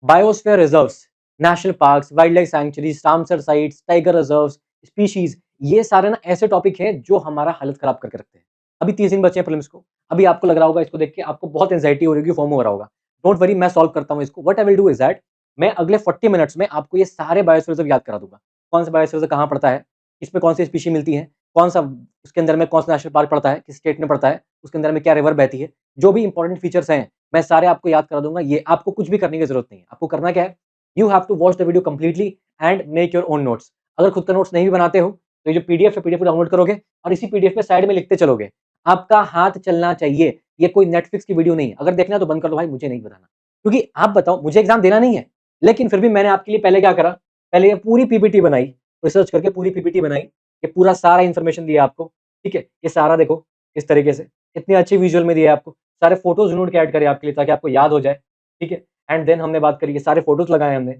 Biosphere reserves, national parks, wild life sanctuaries, Ramsar sites, tiger reserves, species, ये सारे ना ऐसे टॉपिक हैं जो हमारा हालत खराब करके रखते हैं। अभी 30 दिन बचे हैं प्रीलिम्स को। अभी आपको लग रहा होगा इसको देख के आपको बहुत एंजाइटी हो रही होगी, फोमो हो रहा होगा। डोंट वरी, मैं सॉल्व करता हूँ इसको। What I will do is that मैं अगले 40 मिनट्स में आपको ये सारे बायोस्फीयर रिजर्व याद करा दूंगा। कौन सा बायोस्फीयर रिजर्व कहाँ पड़ता है, इसमें कौन सी स्पीशी मिलती है, कौन सा उसके अंदर में कौन सा नेशनल पार्क पड़ता है, किस स्टेट में पड़ता है, उसके अंदर में क्या रिवर बहती है, जो भी इंपॉर्टेंट फीचर्स हैं मैं सारे आपको याद करा दूंगा। ये आपको कुछ भी करने की जरूरत नहीं है। आपको करना क्या है, you have to watch the video completely and make your own notes. अगर खुद का नोट्स नहीं भी बनाते हो तो ये जो पीडीएफ है, पीडीएफ को डाउनलोड करोगे और इसी पीडीएफ में साइड में लिखते चलोगे। आपका हाथ चलना चाहिए। ये कोई नेटफ्लिक्स की वीडियो नहीं है। अगर देखना है तो बंद कर दो भाई, मुझे नहीं बताना। क्योंकि आप बताओ, मुझे एग्जाम देना नहीं है, लेकिन फिर भी मैंने आपके लिए पहले क्या करा, पहले ये पूरी पीपीटी बनाई, रिसर्च करके पूरी पीपीटी बनाई, ये पूरा सारा इन्फॉर्मेशन दिया आपको। ठीक है, ये सारा देखो इस तरीके से, इतनी अच्छी विजुअल में दिया आपको, सारे फोटोज ढूंढ के ऐड करे आपके लिए ताकि आपको याद हो जाए। ठीक है, एंड देन हमने बात करी, ये सारे फोटोज लगाए हमने।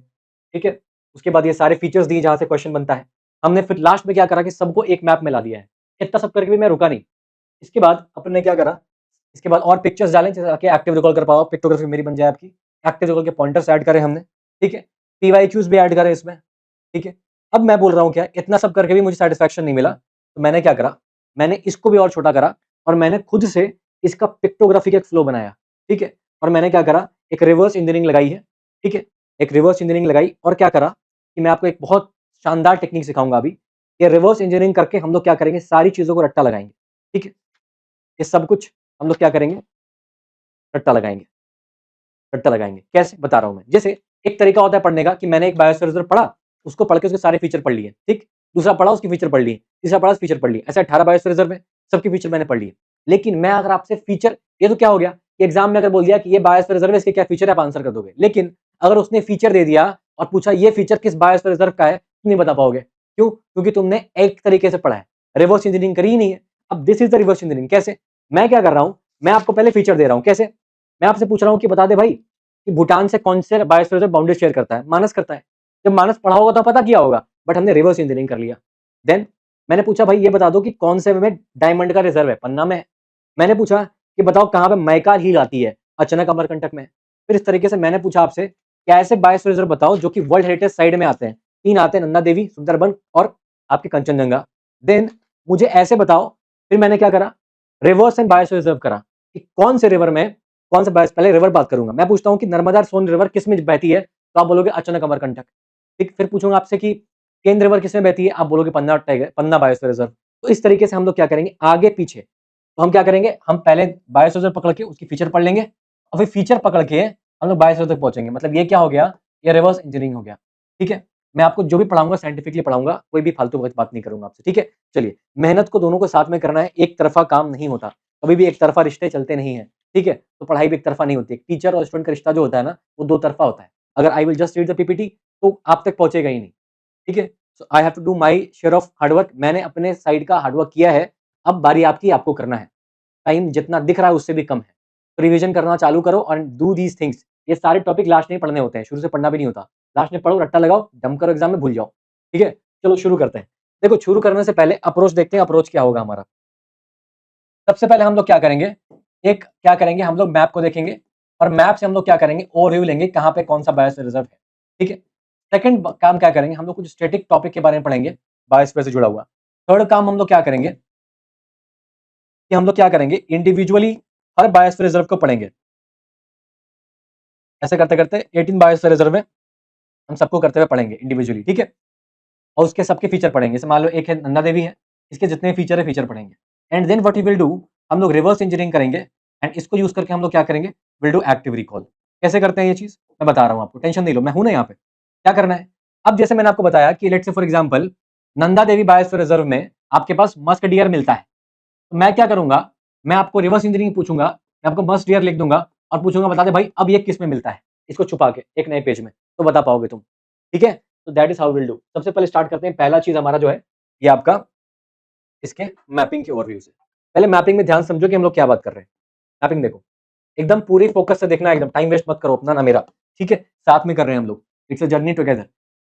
ठीक है, उसके बाद ये सारे फीचर्स दिए जहां से क्वेश्चन बनता है। हमने फिर लास्ट में क्या करा कि सबको एक मैप में ला दिया है। इतना सब करके भी मैं रुका नहीं। इसके बाद अपन ने क्या करा, इसके बाद और पिक्चर्स डालें ताकि एक्टिव रिकॉल कर पाओ, पिक्टोग्राफी मेरी बन जाए आपकी। एक्टिव रिकॉल के पॉइंटर्स ऐड करे हमने। ठीक है, पीवाईक्यूज भी ऐड करे इसमें। ठीक है, अब मैं बोल रहा हूँ क्या, इतना सब करके भी मुझे सेटिस्फैक्शन नहीं मिला, तो मैंने क्या करा, मैंने इसको भी और छोटा करा और मैंने खुद से इसका पिक्टोग्राफी का एक फ्लो बनाया। ठीक है, और मैंने क्या करा, एक रिवर्स इंजीनियरिंग लगाई है। ठीक है, एक रिवर्स इंजीनियरिंग लगाई और क्या करा कि मैं आपको एक बहुत शानदार टेक्निक सिखाऊंगा अभी। ये रिवर्स इंजीनियरिंग करके हम लोग क्या करेंगे, सारी चीजों को रट्टा लगाएंगे। ठीक है, ये सब कुछ हम लोग क्या करेंगे, रट्टा लगाएंगे। रट्टा लगाएंगे कैसे, बता रहा हूं मैं। जैसे एक तरीका होता है पढ़ने का कि मैंने एक बायोस्फीयर रिजर्व पढ़ा, उसको पढ़ के उसके सारे फीचर पढ़ लिए। ठीक, दूसरा पढ़ा उसकी फीचर पढ़ लिए, तीसरा पढ़ा फीचर पढ़ लिए, ऐसे 18 बायोस्फीयर रिजर्व है, सबके फीचर मैंने पढ़ लिए। लेकिन मैं अगर आपसे फीचर, ये तो क्या हो गया कि एग्जाम में अगर बोल दिया कि ये बायोस्फीयर रिजर्व है, इसके क्या फीचर है, आप आंसर कर दोगे। लेकिन अगर उसने फीचर दे दिया और पूछा ये फीचर किस बायोस्फीयर रिजर्व का है, तुम नहीं बता पाओगे। क्यों? क्योंकि तुमने एक तरीके से पढ़ा है, रिवर्स इंजीनियरिंग करी ही नहीं है। अब this is the reverse engineering. कैसे? मैं क्या कर रहा हूं, मैं आपको पहले फीचर दे रहा हूं। कैसे? मैं आपसे पूछ रहा हूं कि बता दे भाई कि भूटान से कौन से बायोस्फीयर रिजर्व बाउंड्री शेयर करता है। मानस करता है। जब मानस पढ़ा होगा तो पता किया होगा, बट हमने रिवर्स इंजीनियरिंग कर लिया। देन मैंने पूछा भाई ये बता दो कि कौन से में डायमंड का रिजर्व है, पन्ना में है। मैंने पूछा कि बताओ कहां पे मैका झील आती है, अचानक अमरकंटक में। फिर इस तरीके से मैंने पूछा आपसे कि ऐसे बायोस्फीयर रिजर्व बताओ जो कि वर्ल्ड हेरिटेज साइड में आते हैं। 3 आते हैं, नंदा देवी, सुंदरबन और आपके कंचनजंगा। देन मुझे ऐसे बताओ, फिर मैंने क्या करा, रिवर्स एंड बायोस्फीयर रिजर्व करा कि कौन से रिवर में कौन सा पहले रिवर बात करूंगा। मैं पूछता हूं कि नर्मदा और सोन रिवर किस में बहती है, तो आप बोलोगे अचानक अमरकंटक। ठीक, फिर पूछूंगा आपसे कि केंद्र रिवर किस में बहती है, आप बोलोगे पन्ना टाइगर, पन्ना बायोस्फीयर रिजर्व। तो इस तरीके से हम लोग क्या करेंगे आगे पीछे, तो हम क्या करेंगे, हम पहले बायोस्फीयर रिजर्व पकड़ के उसकी फीचर पढ़ लेंगे और फिर फीचर पकड़ के हम लोग बायोस्फीयर तक पहुंचेंगे। मतलब ये क्या हो गया, ये रिवर्स इंजीनियरिंग हो गया। ठीक है, मैं आपको जो भी पढ़ाऊंगा साइंटिफिकली पढ़ाऊंगा, कोई भी फालतू बात नहीं करूंगा आपसे। ठीक है, चलिए, मेहनत को दोनों को साथ में करना है, एक तरफा काम नहीं होता, कभी भी एक तरफा रिश्ते चलते नहीं है। ठीक है, तो पढ़ाई भी एक तरफा नहीं होती। टीचर और स्टूडेंट का रिश्ता जो होता है ना, वो दो तरफा होता है। अगर I will just read the PPT तो आप तक पहुंचेगा ही नहीं। ठीक है, so I have to do my share of hard work. मैंने अपने साइड का हार्डवर्क किया है, अब बारी आपकी, आपको करना है। टाइम जितना दिख रहा है उससे भी कम है, तो रिवीजन करना चालू करो और डू दीज थिंग्स। ये सारे टॉपिक लास्ट में पढ़ने होते हैं, शुरू से पढ़ना भी नहीं होता। लास्ट में पढ़ो, रट्टा लगाओ, डम करो, एग्जाम में भूल जाओ। ठीक है, चलो शुरू करते हैं। देखो, शुरू करने से पहले अप्रोच देखते हैं, अप्रोच क्या होगा हमारा। सबसे पहले हम लोग क्या करेंगे, एक क्या करेंगे, हम लोग मैप को देखेंगे और मैप से हम लोग क्या करेंगे, ओवरव्यू लेंगे कहाँ पे कौन सा बायोस्फीयर रिजर्व है। ठीक है, सेकंड काम क्या करेंगे, हम लोग कुछ स्टैटिक टॉपिक के बारे में पढ़ेंगे बायोस्फीयर से जुड़ा हुआ। थर्ड काम हम लोग क्या करेंगे कि हम लोग क्या करेंगे, इंडिविजुअली हर बायोस्फीयर रिजर्व को पढ़ेंगे। ऐसे करते करते 18 बायोस्फीयर रिजर्व है, हम सबको करते हुए पढ़ेंगे इंडिविजुअली। ठीक है, और उसके सबके फीचर पढ़ेंगे। जैसे मान लो एक है नंदा देवी है, इसके जितने फीचर है फीचर पढ़ेंगे। And then what we will do, हम लोग रिवर्स इंजीनियरिंग करेंगे एंड इसको यूज करके हम लोग क्या करेंगे, विल डू एक्टिव रिकॉल। कैसे करते हैं ये चीज मैं बता रहा हूँ आपको, टेंशन नहीं लो, मैं हूं ना यहाँ पे। क्या करना है, अब जैसे मैंने आपको बताया कि let's say for example Nanda Devi biosphere reserve में आपके पास मस्क डियर मिलता है, तो मैं क्या करूंगा, मैं आपको रिवर्स इंजीनियरिंग पूछूंगा, मैं आपको मस्ट डियर लिख दूंगा और पूछूंगा बता दे भाई अब ये किस में मिलता है, इसको छुपा के एक नए पेज में, तो बता पाओगे तुम। ठीक है, तो that is how will do. सबसे पहले स्टार्ट करते हैं, पहला चीज हमारा जो है ये आपका इसके मैपिंग के ओवरव्यू से। पहले मैपिंग में ध्यान समझो कि हम लोग क्या बात कर रहे हैं। मैपिंग देखो, एकदम पूरी फोकस से देखना, एकदम टाइम वेस्ट मत करो अपना ना मेरा। ठीक है, साथ में कर रहे हैं हम लोग, इट्स अ जर्नी टुगेदर।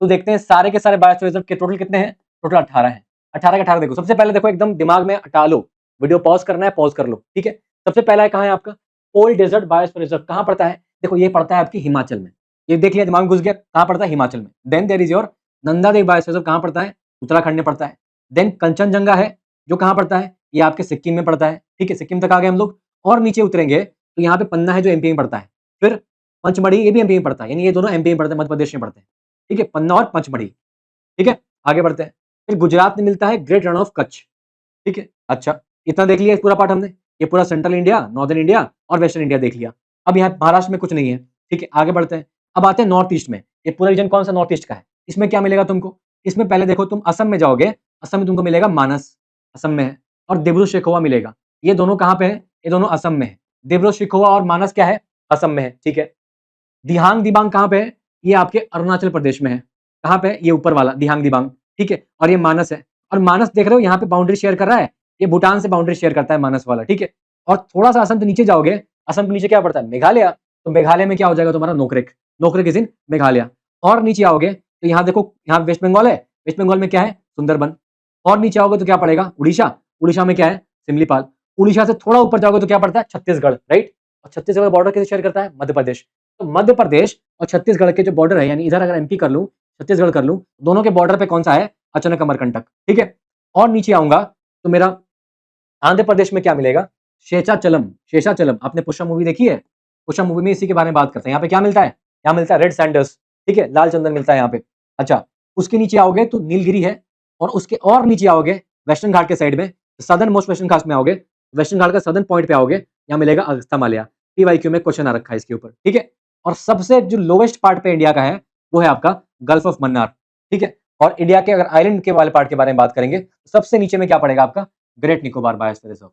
तो देखते हैं सारे के सारे बायोस्फीयर रिजर्व के टोटल कितने हैं, टोटल 18 हैं। 18 के 18 देखो, सबसे पहले देखो एकदम दिमाग में हटा लो, वीडियो पॉज करना है पॉज कर लो। ठीक है, सबसे पहला है कहाँ है आपका, ओल्ड डेजर्ट बायोस्फीयर रिजर्व, कहाँ पड़ता है, देखो ये पड़ता है आपकी हिमाचल में। ये देख लिया, दिमाग में घुस गया, कहाँ पड़ता है? हिमाचल में। Then there is your Nanda Devi biosphere reserve, कहाँ पड़ता है? उत्तराखंड में पड़ता है। देन कंचनजंगा है, जो कहाँ पड़ता है? ये आपके सिक्किम में पड़ता है, ठीक है, सिक्किम तक आ गए हम लोग। और नीचे उतरेंगे तो यहाँ पे पन्ना है जो एमपी में पड़ता है। फिर पंचमढ़ी, ये भी एमपी में पड़ता है, यानी ये दोनों एमपी में पड़ते हैं, मध्य प्रदेश में पड़ते हैं, ठीक है, पन्ना और पंचमढ़ी, ठीक है। आगे बढ़ते हैं, फिर गुजरात में मिलता है ग्रेट रण ऑफ कच्छ, ठीक है। अच्छा, इतना देख लिया पूरा पार्ट हमने, ये पूरा सेंट्रल इंडिया, नॉर्दर्न इंडिया और वेस्टर्न इंडिया देख लिया। अब यहाँ महाराष्ट्र में कुछ नहीं है, ठीक है, आगे बढ़ते हैं। अब आते हैं नॉर्थ ईस्ट में, ये पूरा रीजन कौन सा नॉर्थ ईस्ट का है? इसमें क्या मिलेगा तुमको? इसमें पहले देखो, तुम असम में जाओगे, असम में तुमको मिलेगा मानस, असम में है, और दिब्रू शेखोवा मिलेगा। ये दोनों कहाँ पे है? ये दोनों असम में है। दिब्रू शेखोवा और मानस क्या है? असम में है, ठीक है। दिहांग दिबांग कहाँ पे है? ये आपके अरुणाचल प्रदेश में है। कहाँ पे है? ये ऊपर वाला दिहांग दिबांग, ठीक है। और ये मानस है, और मानस देख रहे हो यहाँ पे बाउंड्री शेयर कर रहा है, ये भूटान से बाउंड्री शेयर करता है मानस वाला, ठीक है। और थोड़ा सा असम के नीचे जाओगे, असम के नीचे क्या पड़ता है? मेघालय। तो मेघालय में क्या हो जाएगा तुम्हारा? Nokrek, Nokrek is in Meghalaya. और नीचे आओगे तो यहाँ देखो, यहाँ वेस्ट बंगाल है, वेस्ट बंगाल में क्या है? सुंदरबन। और नीचे आओगे तो क्या पड़ेगा? उड़ीसा, उड़ीसा में क्या है? सिमलीपाल। उड़ीसा से थोड़ा ऊपर जाओगे तो क्या पड़ता है? छत्तीसगढ़, राइट। और छत्तीसगढ़ बॉर्डर किसे शेयर करता है? मध्य प्रदेश। तो मध्य प्रदेश और छत्तीसगढ़ के जो बॉर्डर है, यानी इधर अगर एमपी कर लूं, छत्तीसगढ़ कर लूं, दोनों के बॉर्डर पे कौन सा है? अचानक अमरकंटक, ठीक है। और नीचे आऊंगा तो मेरा आंध्र प्रदेश में क्या मिलेगा? शेषाचलम, शेषाचलम। आपने पुष्पा मूवी देखी है? पुष्पा मूवी में इसी के बारे में बात करते हैं। यहाँ पे क्या मिलता है? यहाँ मिलता है रेड सैंडल्स, ठीक है, लाल चंदन मिलता है यहाँ पे। अच्छा, उसके नीचे आओगे तो नीलगिरी है, और उसके और नीचे आओगे वेस्टर्न घाट के साइड में, सदर्न मोस्ट वेस्टर्न घाट में आओगे, वेस्टर्न घाट का सदर्न पॉइंट पे आओगे, यहाँ मिलेगा अगस्त्य माल्या। पीवाईक्यू में क्वेश्चन आ रखा है इसके ऊपर, ठीक है। और सबसे जो लोवेस्ट पार्ट पे इंडिया का है, वो है आपका गल्फ ऑफ मन्नार, ठीक है। और इंडिया के अगर आइलैंड के वाले पार्ट के बारे में बात करेंगे, सबसे नीचे में क्या पड़ेगा आपका? ग्रेट निकोबार बायोस्फीयर रिजर्व,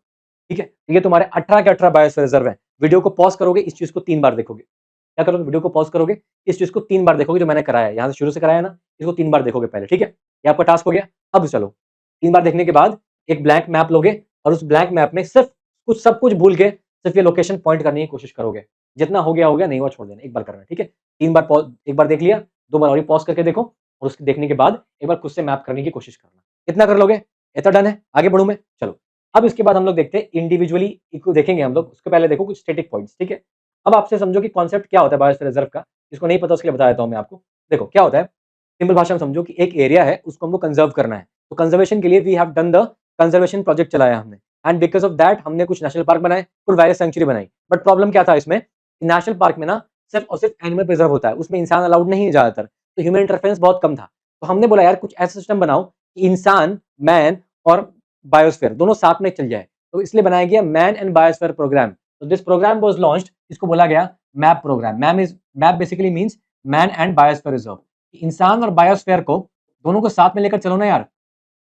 ठीक है। ये तुम्हारे 18 के 18 बायोस्फीयर रिजर्व है। वीडियो को पॉज करोगे, इस चीज को 3 बार देखोगे। क्या करोगे? वीडियो को पॉज करोगे, इस चीज को 3 बार देखोगे, जो मैंने कराया है, यहाँ से शुरू से कराया ना, इसको 3 बार देखोगे पहले, ठीक है। ये आपका टास्क हो गया। अब चलो, 3 बार देखने के बाद एक ब्लैंक मैप लोगे, और उस ब्लैंक मैप में सिर्फ कुछ, सब कुछ भूल के सिर्फ ये लोकेशन पॉइंट करने की कोशिश करोगे। जितना हो गया, नहीं हुआ छोड़ देना, एक बार करना, ठीक है। 3 बार पॉज, एक बार देख लिया, 2 बार और पॉज करके देखो, और उसके देखने के बाद एक बार खुद से मैप करने की कोशिश करना। इतना कर लोगे, इतना डन है। आगे बढ़ूं मैं? चलो, अब इसके बाद हम लोग देखते हैं इंडिविजुअली इको देखेंगे हम लोग। उसके पहले देखो कुछ स्टैटिक पॉइंट्स, ठीक है। अब आपसे समझो कि कॉन्सेप्ट क्या होता है बायोस्फीयर रिजर्व का। जिसको नहीं पता उसके लिए बता देता हूं मैं आपको। देखो क्या होता है, सिंपल भाषा में समझो कि एक एरिया है, उसको हमको कंजर्व करना है। तो कंजर्वेशन के लिए we have done the conservation project चलाया हमने, एंड बिकॉज ऑफ दैट हमने कुछ नेशनल पार्क बनाए, कुछ वाइल्ड सेंचुरी बनाई। बट प्रॉब्लम क्या था इसमें? नेशनल पार्क में ना सिर्फ और सिर्फ एनिमल प्रिजर्व होता है, उसमें इंसान अलाउड नहीं है ज्यादातर, तो ह्यूमन इंटरफेरेंस बहुत कम था। तो हमने बोला यार कुछ ऐसा सिस्टम बनाओ कि इंसान, मैन और बायोस्फीयर दोनों साथ में चल जाए। तो इसलिए बनाया गया मैन एंड बायोस्फीयर प्रोग्राम। तो दिस प्रोग्राम वाज लॉन्च्ड, इसको बोला गया MAB programme. MAB basically means man and biosphere reserve. इंसान और बायोस्फीयर को दोनों को साथ में लेकर चलो ना यार,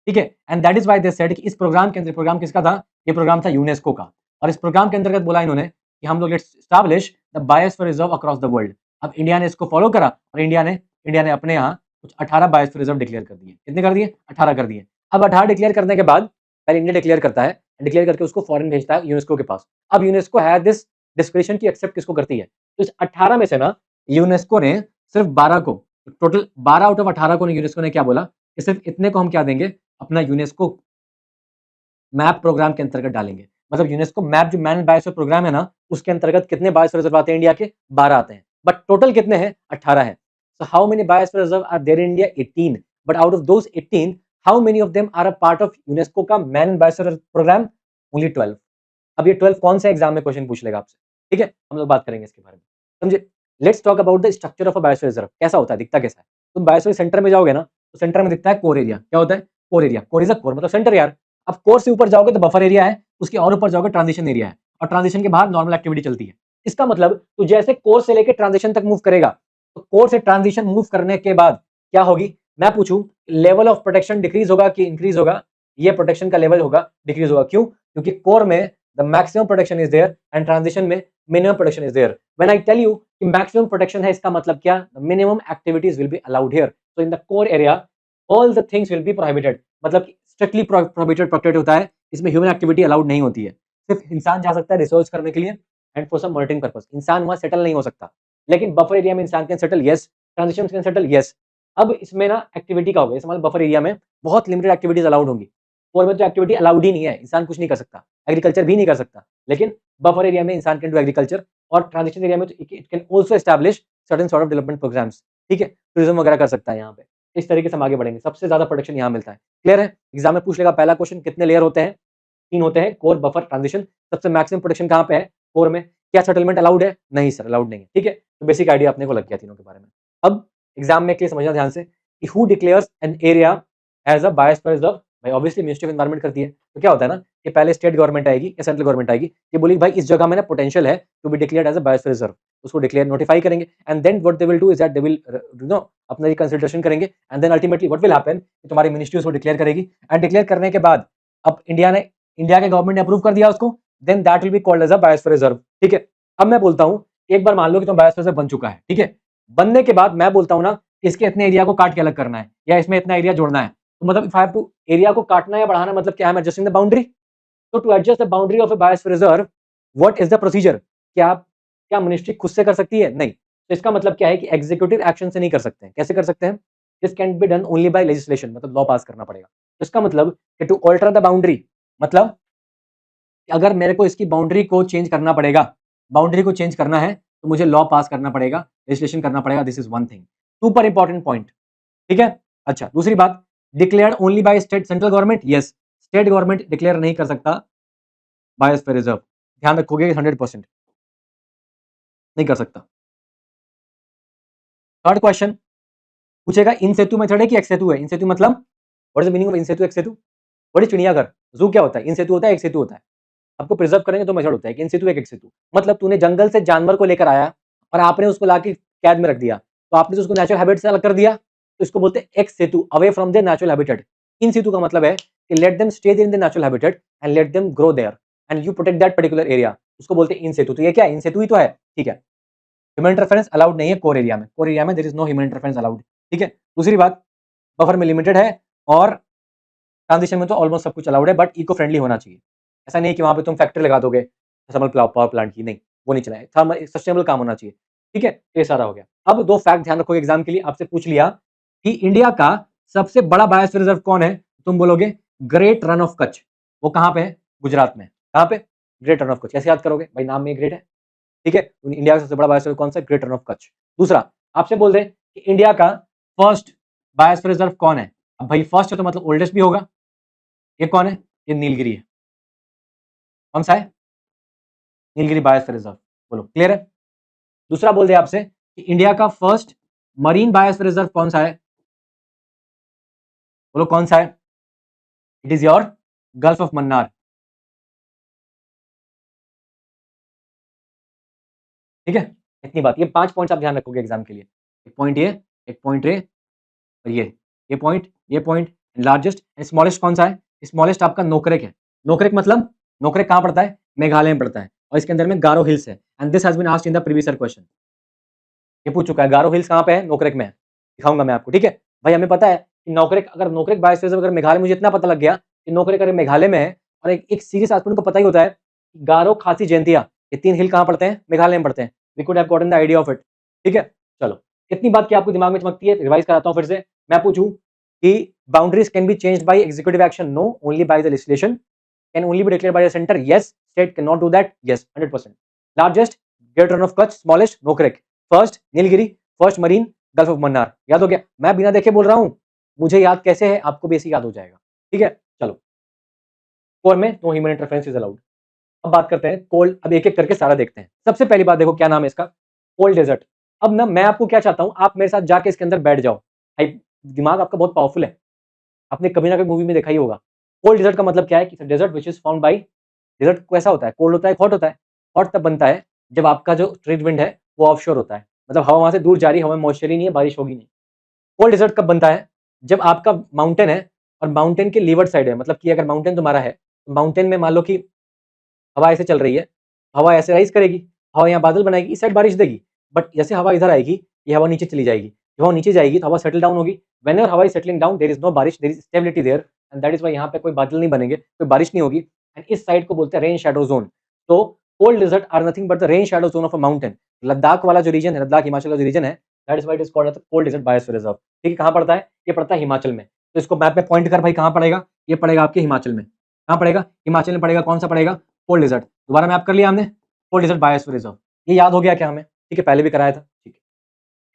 ठीक है। And that is why they said कि इस प्रोग्राम के अंदर, प्रोग्राम किसका था? ये प्रोग्राम था यूनेस्को का। और इस प्रोग्राम के अंतर्गत बोला इन्होंने कि हम लोग let's establish the biosphere reserve across the world. अब इंडिया ने इसको फॉलो करा, और इंडिया ने अपने यहाँ कुछ 18 बायोस्फीयर रिजर्व डिक्लेयर कर दिए। कितने कर दिए? 18 कर दिए। अब 18 डिक्लेयर करने के बाद पहले इंडिया डिक्लेयर करता है, डिक्लेयर करके उसको फॉरेन भेजता है यूनेस्को के पास। अब यूनेस्को है दिस डिस्क्रिप्शन की एक्सेप्ट किसको करती है? तो इस 18 में से ना यूनेस्को ने सिर्फ 12 को, टोटल 12 आउट ऑफ 18 को यूनेस्को ने क्या बोला कि सिर्फ इतने को हम क्या देंगे, अपना यूनेस्को मैप प्रोग्राम के अंतर्गत डालेंगे। मतलब यूनेस्को मैप जो मैन बायोस्फीयर प्रोग्राम है ना, उसके अंतर्गत कितने बायोस्फीयर रिजर्व आते हैं इंडिया के? 12 आते हैं, बट टोटल कितने हैं? 18 है। So how many biosphere reserve are there in India? 18। But out of those 18, how many of them are a part of UNESCO का मैन बायोस्फीयर प्रोग्राम? ओनली 12। अब ये 12 कौन से एग्जाम में क्वेश्चन पूछ लेगा आपसे, ठीक है। हम लोग बात करेंगे इसके बारे में, समझे। Let's talk about the structure of a biosphere reserve. कैसा होता है, दिखता कैसा है? तुम बायोस्फीयर सेंटर में जाओगे ना, तो सेंटर में दिखता है कोर एरिया। क्या होता है? Core area. Core is a core मतलब सेंटर यार। अब कोर से ऊपर जाओगे तो बफर एरिया है, उसके और ऊपर जाओगे ट्रांजिशन एरिया है, और ट्रांजिशन के बाहर नॉर्मल एक्टिविटी चलती है। इसका मतलब तू जैसे कोर से लेकर ट्रांजिशन तक मूव करेगा, तो कोर से ट्रांजिशन मूव करने के बाद क्या होगी? मैं पूछूं, लेवल ऑफ प्रोटेक्शन डिक्रीज होगा कि इंक्रीज होगा? ये प्रोटेक्शन का लेवल होगा डिक्रीज होगा। क्यों? क्योंकि कोर में the maximum protection is there, and transition में minimum protection is there. When I tell you कि मैक्सिमम प्रोटेक्शन है, इसका मतलब क्या? Minimum activities will be allowed here. So in the core area all the things will be prohibited. मतलब strictly prohibited protected होता है, इसमें ह्यूमन एक्टिविटी अलाउड नहीं होती है। सिर्फ इंसान जा सकता है रिसर्च करने के लिए and for some monitoring purpose. इंसान वहां सेटल नहीं हो सकता, लेकिन बफर एरिया में इंसान can settle, yes. Transition can settle, yes. अब इसमें ना एक्टिविटी का होगा, मतलब बफर एरिया में बहुत लिमिटेड एक्टिविटीज अलाउड होंगी। और में तो एक्टिविटी अलाउड ही नहीं है, इंसान कुछ नहीं कर सकता, एग्रीकल्चर भी नहीं कर सकता। लेकिन बफर एरिया में इंसान कैन डू एग्रीकल्चर, और ट्रांजिशन एरिया में तो it can also establish certain sort of development programmes, ठीक है, टूरिज्म वगैरह कर सकता है यहाँ पे। इस तरीके से हम आगे बढ़ेंगे, सबसे ज्यादा प्रोटेक्शन यहाँ मिलता है। क्लियर है? एग्जाम में पूछ लेगा पहला क्वेश्चन, कितने लेयर होते हैं? 3 होते हैं, कोर, बफर, ट्रांजिशन। सबसे मैक्सिमम प्रोटेक्शन कहाँ पे है? कोर में। क्या सेटलमेंट अलाउड है? नहीं सर, अलाउड नहीं है, ठीक है। तो बेसिक आइडिया अपने को लग गया तीनों के बारे में। अब एग्जाम में क्लियर समझना ध्यान से कि who declares an area as a biosphere reserve? भाई ऑब्वियसली मिनिस्ट्री ऑफ एनवायरनमेंट करती है। तो क्या होता है ना कि पहले स्टेट गवर्नमेंट आएगी या सेंट्रल गवर्नमेंट आएगी, ये बोली भाई इस जगह में ना पोटेंशियल है to be declared as a biosphere reserve, उसको डिक्लेयर नोटिफाई करेंगे and then what they will do is that they will you know अपना ये कंसिडरेशन करेंगे and then ultimately what will happen कि तुम्हारी मिनिस्ट्री उसको डिक्लेयर करेगी एंड डिक्लेयर करने के बाद अब इंडिया के गवर्नमेंट ने अप्रूव कर दिया उसको, then that will be called as a biosphere reserve, ठीक है। अब मैं बोलता हूं एक बार मान लो कि तुम बायोस्फीयर रिजर्व बन चुका है, ठीक है। बनने के बाद मैं बोलता हूं ना इसके इतने एरिया को काट के अलग करना है या इसमें इतना एरिया जोड़ना है, तो मतलब if I have to area को काटना या बढ़ाना मतलब क्या है? Adjusting the boundary. तो to adjust the boundary of a biosphere reserve what is the procedure? क्या मिनिस्ट्री खुद से कर सकती है? नहीं। तो इसका मतलब क्या है कि एग्जीक्यूटिव एक्शन से नहीं कर सकते हैं। कैसे कर सकते हैं? This can be done only by legislation, मतलब लॉ पास करना पड़ेगा। तो इसका मतलब कि टू ऑल्टर द बाउंड्री, मतलब अगर मेरे को इसकी बाउंड्री को चेंज करना पड़ेगा, बाउंड्री को चेंज करना है तो मुझे लॉ पास करना पड़ेगा, लेजिस्लेशन करना पड़ेगा। This is one thing, super important point, ठीक है। अच्छा, दूसरी बात, declared only by state central government? Yes, state government declare नहीं कर सकता बायोस्फीयर रिजर्व, ध्यान रखोगे 100% नहीं कर सकता। थर्ड क्वेश्चन पूछेगा इन सेतु मेथड है कि एक्स सेतु है? इन सेतु मतलब what is the meaning of in Setu x Setu? What is चिड़ियाघर? जू क्या होता है? इन सेतु होता है, एक सेतु होता है। आपको प्रिजर्व करेंगे तो मेथड होता है कि इन सेतु एक सेतु, मतलब तूने जंगल से जानवर को लेकर आया और आपने उसको लाके कैद में रख दिया, तो आपने तो उसको नेचुरल हैबिटेट से अलग कर दिया, तो इसको बोलते हैं ex situ, away from the natural habitat. In situ का मतलब है कि let them stay in the natural habitat and let them grow there and you protect that particular area, उसको बोलते हैं इन सेतु। तो ये क्या है? इन सेतु ही तो है, ठीक है। ह्यूमन इंटरफेरेंस अलाउड नहीं है कोर एरिया में, कोर एरिया में there is no human interference allowed, ठीक है। दूसरी बात, बफर में लिमिटेड है और ट्रांजिशन में तो ऑलमोस्ट सब कुछ अलाउड है, बट इको फ्रेंडली होना चाहिए। ऐसा नहीं कि वहां पे तुम फैक्ट्री लगा दोगे थर्मल पावर प्लांट की, नहीं, वो नहीं चलाए, थर्मल सस्टेनेबल काम होना चाहिए, ठीक है। ये सारा हो गया। अब दो फैक्ट ध्यान रखोगे एग्जाम के लिए, आपसे पूछ लिया कि इंडिया का सबसे बड़ा बायोस्फीयर रिजर्व कौन है, तुम बोलोगे ग्रेट रन ऑफ कच्छ। वो कहां पे है? गुजरात में। कहां पे? Great Rann of Kutch. कैसे याद करोगे भाई? नाम में ग्रेट है, ठीक है। इंडिया का सबसे बड़ा बायोस्फीयर कौन सा? Great Rann of Kutch. दूसरा, आपसे बोल रहे कि इंडिया का फर्स्ट बायोस्फीयर रिजर्व कौन है? अब भाई फर्स्ट है तो मतलब ओल्डेस्ट भी होगा, ये कौन है? ये नीलगिरी है। कौन सा है? Nilgiri biosphere reserve. बोलो, क्लियर है? दूसरा बोल दिया आपसे कि इंडिया का फर्स्ट मरीन बायोस्फीयर रिजर्व कौन सा है? बोलो कौन सा है? It is your gulf of Mannar, ठीक है। इतनी बात, ये 5 पॉइंट्स आप ध्यान रखोगे एग्जाम के लिए। एक पॉइंट ये, एक पॉइंट रे और ये पॉइंट, ये पॉइंट। लार्जेस्ट एंड स्मॉलेस्ट कौन सा है? स्मॉलेस्ट आपका नोकरेक है। नोकरेक मतलब, नोकरेक कहां पड़ता है? मेघालय में पड़ता है और इसके अंदर में गारो हिल्स है and this has been asked in the previous question. ये पूछ चुका है गारो हिल्स कहां पे है? नोकरेक में है, दिखाऊंगा मैं आपको, ठीक है। भाई हमें पता है कि नोकरेक, अगर नोकरेक बायोस्फीयर रिजर्व अगर मेघालय, मुझे इतना पता लग गया कि नोकरेक अगर मेघालय में है, और एक सीरियस आदमी को पता ही होता है गारो, खासी, जयंतिया, ये 3 हिल कहां पड़ते हैं? मेघालय में पड़ते हैं। We could have gotten the idea of it, ठीक है। चलो, इतनी बात क्या आपको दिमाग में चमकती है? रिवाइज कराता हूं फिर से। मैं पूछूं कि boundaries can be changed by executive action? No, only by the legislation. Can only be declared by the centre? Yes. State can not do that? Yes, 100%। Largest Great Rann of Kutch, smallest Nokrek, first Nilgiri, first marine Gulf of Mannar. याद हो गया? मैं बिना देखे बोल रहा हूं, मुझे याद कैसे है, आपको भी ऐसे याद हो जाएगा, ठीक है। चलो, कोर में no human interference is allowed. अब बात करते हैं कोल्ड, अब एक एक करके सारा देखते हैं। सबसे पहली बात देखो, क्या नाम है इसका? Cold desert. अब ना मैं आपको क्या चाहता हूं, आप मेरे साथ जाके इसके अंदर बैठ जाओ। भाई दिमाग आपका बहुत पावरफुल है, आपने कभी ना कभी मूवी में देखा ही होगा। कोल्ड डेजर्ट का मतलब क्या है कि desert which is found by, desert कैसा होता है? कोल्ड होता है, हॉट होता है। हॉट तब बनता है जब आपका जो ट्रेड विंड है वो ऑफशोर होता है, मतलब हवा वहां से दूर जा रही है, हवा में मॉइस्चर ही नहीं है, बारिश होगी नहीं। कोल्ड डेजर्ट कब बनता है? जब आपका माउंटेन है और माउंटेन के लीवर्ड साइड है, मतलब कि अगर माउंटेन तुम्हारा है, माउंटेन में मान लो कि हवा ऐसे चल रही है, हवा ऐसे राइज करेगी, हवा यहाँ बादल बनाएगी, इस साइड बारिश देगी, बट जैसे हवा इधर आएगी, ये हवा नीचे चली जाएगी। जब हवा नीचे जाएगी तो हवा सेटल डाउन होगी। व्हेनेवर हवा is settling down, there is no बारिश, there is stability there, and that is why यहाँ पे कोई बादल नहीं बनेंगे, कोई बारिश नहीं होगी, एंड इस साइड को बोलते हैं रेन शैडो जोन। तो cold desert are nothing but the rain shadow zone of a mountain. Ladakh वाला जो रीजन है, लद्दाख हिमाचल का जो रीजन है, that is why it is called cold desert biosphere reserve, ठीक है। कहाँ पड़ता है? ये पड़ता है हिमाचल में। तो इसको मैप में पॉइंट कर भाई, कहाँ पड़ेगा? ये पड़ेगा आपके हिमाचल में। कहाँ पड़ेगा? हिमाचल में पड़ेगा। कौन सा पड़ेगा? Cold desert. दोबारा मैप कर लिया हमने, कोल्ड डेजर्ट बायोस्फीयर रिजर्व। ये याद हो गया क्या हमें? ठीक है, पहले भी कराया था, ठीक है।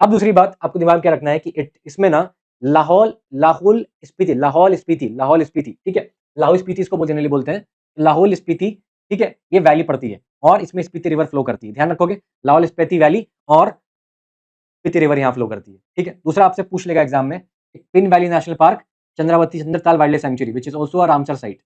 अब दूसरी बात आपको दिमाग क्या रखना है कि इसमें ना लाहौल लाहौल स्पीति लाहौल स्पीति लाहौल स्पीति, ठीक है, लाहौल स्पीति इसको जनरली बोलते हैं, लाहौल स्पीति, ठीक है, ये वैली पड़ती है और इसमें स्पीति रिवर फ्लो करती है, ध्यान रखोगे, लाहौल स्पीति वैली और स्पीति रिवर यहाँ फ्लो करती है, ठीक है। दूसरा आपसे पूछ लेगा एग्जाम में, Pin Valley National Park, Chandravati Chandratal wildlife sanctuary which is also a Ramsar site,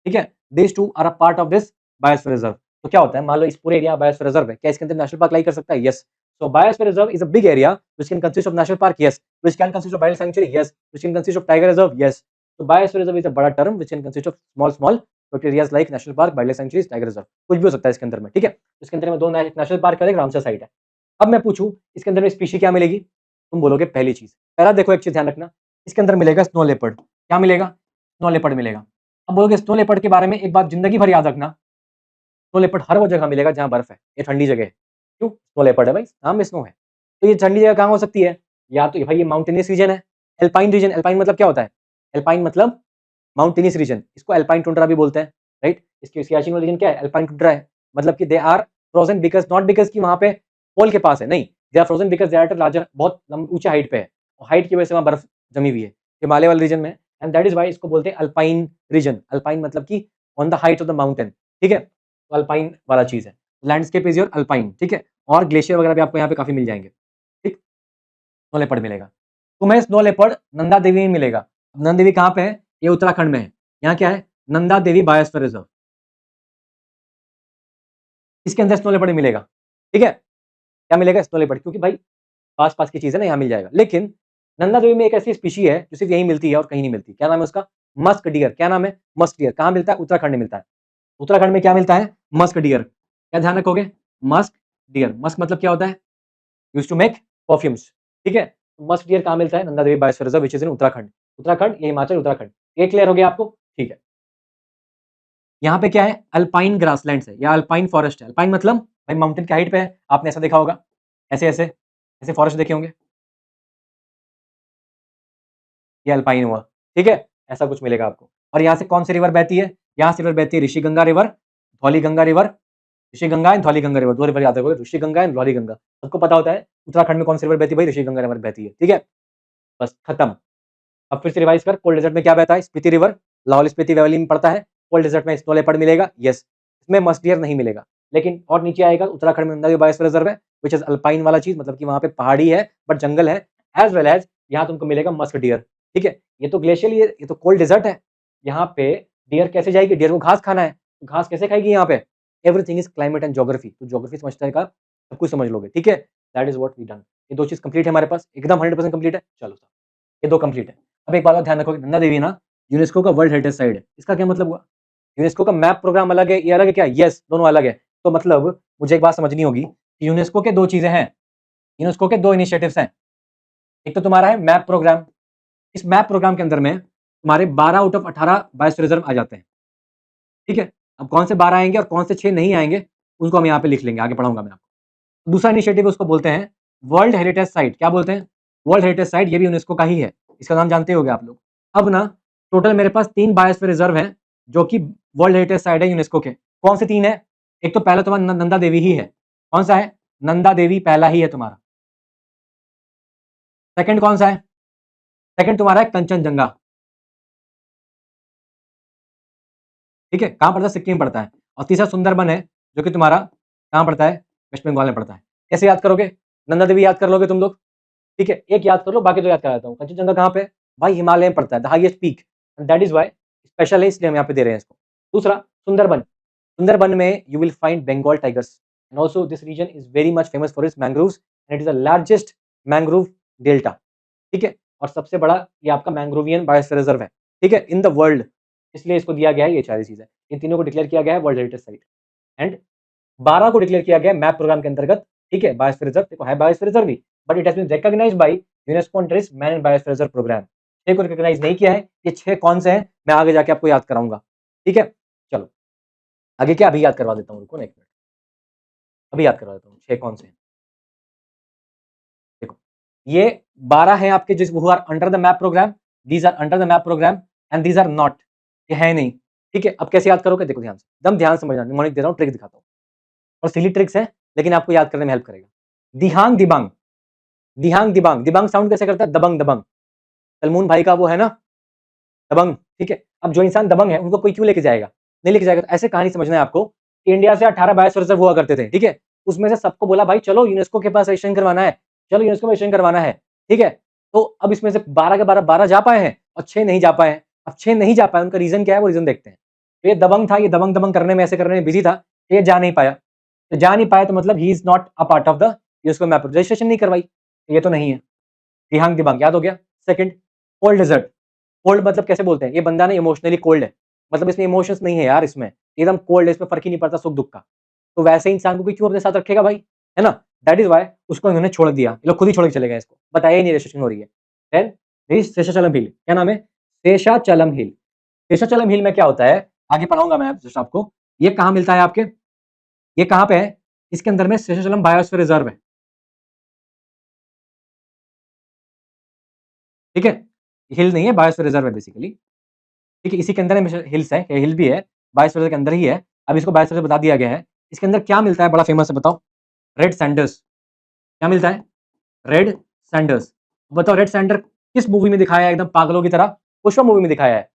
ठीक है, this two are a part of this biosphere reserve. तो क्या होता है, मान लो इस पूरे एरिया बायोस्फीयर रिजर्व है, क्या इसके अंदर नेशनल पार्क लाई कर सकता है? Yes. So biosphere reserve is a big area which can consist of national park, yes. Which can consist of wild sanctuary, yes. Which can consist of tiger reserve, yes. So biosphere reserve is a बड़ा term which can consist of small areas like national park, wildlife sanctuaries, tiger reserve. कुछ भी हो सकता है इसके अंदर में, ठीक है। इसके अंदर में दो नेशनल पार्क और एक रामसर साइट है। अब मैं पूछूं इसके अंदर में स्पीशी क्या मिलेगी, तुम बोलोगे पहली चीज, पहला देखो एक चीज ध्यान रखना, इसके अंदर मिलेगा स्नो लेपर्ड। क्या मिलेगा? स्नो लेपर्ड मिलेगा। अब बोलोगे स्नो लेपर्ड के बारे में एक बात जिंदगी भर याद रखना, स्नो लेपर्ड हर वो जगह मिलेगा जहां बर्फ है, ये ठंडी जगह है। क्यों? स्नो लेपर्ड है भाई, नाम में स्नो है। तो ये ठंडी जगह कहाँ हो सकती है? या तो भाई ये माउंटेनियस रीजन है, एल्पाइन रीजन। एल्पाइन मतलब क्या होता है? एल्पाइन मतलब माउंटेनियस रीजन, इसको एल्पाइन टुंड्रा भी बोलते हैं, राइट। इसकी सियाचिन वाला रीजन क्या है? एल्पाइन टुंड्रा है। मतलब कि they are frozen because not because कि वहां पे पोल के पास है, नहीं, they are frozen because they are larger, बहुत ऊंचे हाइट पे है, और हाइट की वजह से वहां बर्फ जमी हुई है हिमालय वाले रीजन में, एंड दैट इज वाई इसको बोलते हैं अल्पाइन रीजन। अल्पाइन मतलब कि on the height of the mountain, ठीक है, तो अल्पाइन वाला चीज है। लैंडस्केप इज योर अल्पाइन, ठीक है, और ग्लेशियर वगैरह भी आपको यहाँ पे काफी मिल जाएंगे, ठीक। स्नो लेपर्ड मिलेगा तुम्हें, स्नो लेपर्ड नंदा देवी में मिलेगा। नंदा देवी कहाँ पे है? ये उत्तराखंड में है। यहाँ क्या है? नंदा देवी बायोस्फीयर रिजर्व, इसके अंदर स्नो लेपर्ड मिलेगा, ठीक है। क्या मिलेगा? स्नो लेपर्ड, क्योंकि भाई पास पास की चीज है ना, यहाँ मिल जाएगा। लेकिन नंदा देवी में एक ऐसी स्पीशी है जो सिर्फ यही मिलती है और कहीं नहीं मिलती। क्या नाम है उसका? Musk deer. क्या नाम है? Musk deer. कहाँ मिलता है? उत्तराखंड में मिलता है। उत्तराखंड में क्या मिलता है? Musk deer. क्या ध्यान रखोगे? Musk deer. मस्क मतलब क्या होता है? यूज टू मेक परफ्यूम्स, ठीक है। मस्क डियर कहाँ मिलता है? Nanda Devi biosphere reserve which is in Uttarakhand. Uttarakhand, ये हिमाचल, उत्तराखंड। ये क्लियर हो गया आपको? ठीक है। यहाँ पे क्या है? अल्पाइन ग्रासलैंड्स है या अल्पाइन फॉरेस्ट है। अल्पाइन मतलब भाई माउंटेन की हाइट पे है, आपने ऐसा देखा होगा, ऐसे ऐसे ऐसे फॉरेस्ट देखे होंगे, ये अल्पाइन हुआ, ठीक है। ऐसा कुछ मिलेगा आपको। और यहाँ से कौन सी रिवर बहती है? यहाँ से रिवर बहती है Rishi Ganga river, Dhauli Ganga river, Rishi Ganga and Dhauli Ganga river, दो रिवर याद रखोगे, ऋषि गंगा एंड धौली गंगा। सबको पता होता है उत्तराखंड में कौन सी रिवर बहती है भाई? ऋषि गंगा रिवर बहती है, ठीक है, बस खत्म। अब फिर से रिवाइज कर, कोल्ड डेजर्ट में क्या बहता है? स्पीति रिवर, लाहौल स्पीति वैली में पड़ता है। कोल्ड डेजर्ट में स्नो लेपर्ड मिलेगा, यस। इसमें मस्ट डियर नहीं मिलेगा, लेकिन और नीचे आएगा उत्तराखंड में नंदा बायोस्फीयर रिजर्व है, विच इज अल्पाइन वाला चीज, मतलब कि वहां पे पहाड़ी है बट जंगल है, एज वेल एज यहाँ तुमको मिलेगा मस्क डियर, ठीक है। ये तो ग्लेशियल, ये तो कोल्ड डेजर्ट है। यहाँ पे डियर कैसे जाएगी? डियर को घास खाना है, तो घास कैसे खाएगी यहाँ पे? Everything is climate and geography, तो ज्योग्राफी समझता है का सब कुछ समझ लोगे, ठीक है। That is what we done. ये दो चीज कंप्लीट है हमारे पास, एकदम 100% कंप्लीट है। चलो ये दो कंप्लीट है। अब एक बात और ध्यान रखो, नंदा देवी ना यूनेस्को का वर्ल्ड हेरिटेज साइट है। इसका क्या मतलब हुआ? यूनेस्को का मैप प्रोग्राम अलग है, ये अलग है क्या? यस, दोनों अलग है। तो मतलब मुझे एक बात समझनी होगी कि यूनेस्को के दो चीजें हैं, यूनेस्को के दो इनिशिएटिव्स हैं। एक तो तुम्हारा है मैप प्रोग्राम, इस मैप प्रोग्राम के अंदर में तुम्हारे 12 आउट ऑफ 18 बायोस्फीयर रिजर्व आ जाते हैं, ठीक है। अब कौन से 12 आएंगे और कौन से 6 नहीं आएंगे, उनको हम यहाँ पे लिख लेंगे, आगे पढ़ाऊंगा मैं आपको। दूसरा इनिशिएटिव उसको बोलते हैं वर्ल्ड हेरिटेज साइट। क्या बोलते हैं? वर्ल्ड हेरिटेज साइट, ये भी यूनेस्को का ही है, इसका नाम जानते होगे आप लोग। अब ना टोटल मेरे पास 3 बायोस्फीयर रिजर्व हैं जो कि वर्ल्ड हेरिटेज साइट है यूनेस्को के। कौन से 3 है? एक तो पहला तुम्हारा नंदा देवी ही है। कौन सा है? नंदा देवी पहला ही है तुम्हारा। सेकंड कौन सा है? सेकंड तुम्हारा है कंचनजंगा, ठीक है, कहां पड़ता है? सिक्किम पड़ता है। और तीसरा सुंदरबन है, जो कि तुम्हारा कहां पड़ता है? वेस्ट बंगाल में पड़ता है। कैसे याद करोगे? नंदा देवी याद कर लोगे तुम लोग, ठीक है, एक याद कर लो, बाकी तो याद करा देता हूँ। कंचनजंगा कहाँ पे है? भाई हिमालय में पड़ता है, the highest peak, that is why special है, इसलिए हम यहाँ पे दे रहे हैं इसको। दूसरा सुंदरबन, सुंदरबन में you will find Bengal tigers, and also this region is very much famous for its mangroves, and it is the largest mangrove delta, ठीक है, और सबसे बड़ा ये आपका मैंग्रोवियन बायोस्फीयर रिजर्व है, ठीक है, इन द वर्ल्ड। इसलिए इसको दिया गया है ये सारी चीजें, इन तीनों को डिक्लेयर किया गया है वर्ल्ड हेरिटेज साइट, एंड 12 को डिक्लेयर किया गया मैप प्रोग्राम के अंतर्गत, ठीक है। बायोस्फीयर रिजर्व देखो है बायोस्फीयर रिजर्व भी, but it has been recognised by UNESCO under its man and biosphere reserve programme. 6 को रिकॉग्नाइज नहीं किया है, ये 6 कौन से हैं मैं आगे जाके आपको याद कराऊंगा, ठीक है। चलो आगे क्या, अभी याद करवा देता हूँ, रुको ना एक मिनट, अभी याद करवा देता हूँ 6 कौन से हैं। देखो ये 12 हैं आपके जिस who are under the MAB programme, these are under the MAB programme and these are not, ये है नहीं, ठीक है। अब कैसे याद करोगे? देखो ध्यान से, एकदम ध्यान समझना, निमोनिक दे रहा हूँ, ट्रिक दिखाता हूँ, और सिली ट्रिक्स है लेकिन आपको याद करने में हेल्प करेगा। दिहांग दिबांग, दिहांग दिबांग, दिबांग साउंड कैसे करता है? दबंग दबंग। सलमान भाई का वो है ना दबंग, ठीक है। अब जो इंसान दबंग है उनको कोई क्यों लेके जाएगा? नहीं लेके जाएगा। तो ऐसे कहानी समझना है आपको। इंडिया से 18 बायोस्फीयर रिजर्व हुआ करते थे, ठीक है। उसमें से सबको बोला भाई चलो यूनेस्को के पास रजिस्ट्रेशन करवाना है, चलो यूनेस्को में रजिस्ट्रेशन करवाना है, ठीक है। तो अब इसमें से 12 के 12 जा पाए हैं और 6 नहीं जा पाए हैं। अब 6 नहीं जा पाए, उनका रीजन क्या है वो रीजन देखते हैं। तो ये दबंग था, ये दबंग दबंग करने में ऐसे करने में बिजी था, तो ये जा नहीं पाया। तो जा नहीं पाया तो मतलब he is not a part of the UNESCO map, registration नहीं करवाई, तो ये तो नहीं है। दिहांग दिबांग याद हो गया। Second, cold desert. कोल्ड मतलब कैसे बोलते हैं? ये बंदा ना इमोशनली कोल्ड है, मतलब इसमें इमोशंस नहीं है यार, इसमें एकदम कोल्ड है, इसमें फर्क ही नहीं पड़ता सुख दुख का। तो वैसे इंसान को भी क्यों अपने साथ रखेगा भाई, है ना। दैट इज वाई उसको इन्होंने छोड़ दिया, ये लोग खुद ही छोड़ के चले गए, इसको बताया ही नहीं रजिस्ट्रेशन हो रही है। देन शेषाचलम हिल, क्या नाम है? शेषाचलम हिल। शेषाचलम हिल में क्या होता है आगे पढ़ाऊंगा मैं जस्ट आपको। ये कहाँ मिलता है आपके, ये कहाँ पे है? इसके अंदर में शेषाचलम बायोस्फीयर रिजर्व है, ठीक है। हिल नहीं है, बायोस्फीयर रिजर्व है बेसिकली, ठीक है। इसी के अंदर हिल्स है, हिल भी है, बायोस्फीयर के अंदर ही है। अब इसको बायोस्फीयर बता दिया गया है। इसके अंदर क्या मिलता है बड़ा फेमस है, बताओ? Red Sanders. क्या मिलता है? Red Sanders. बताओ रेड सैंडर किस मूवी में दिखाया है एकदम पागलों की तरह? पुष्पा मूवी में दिखाया है।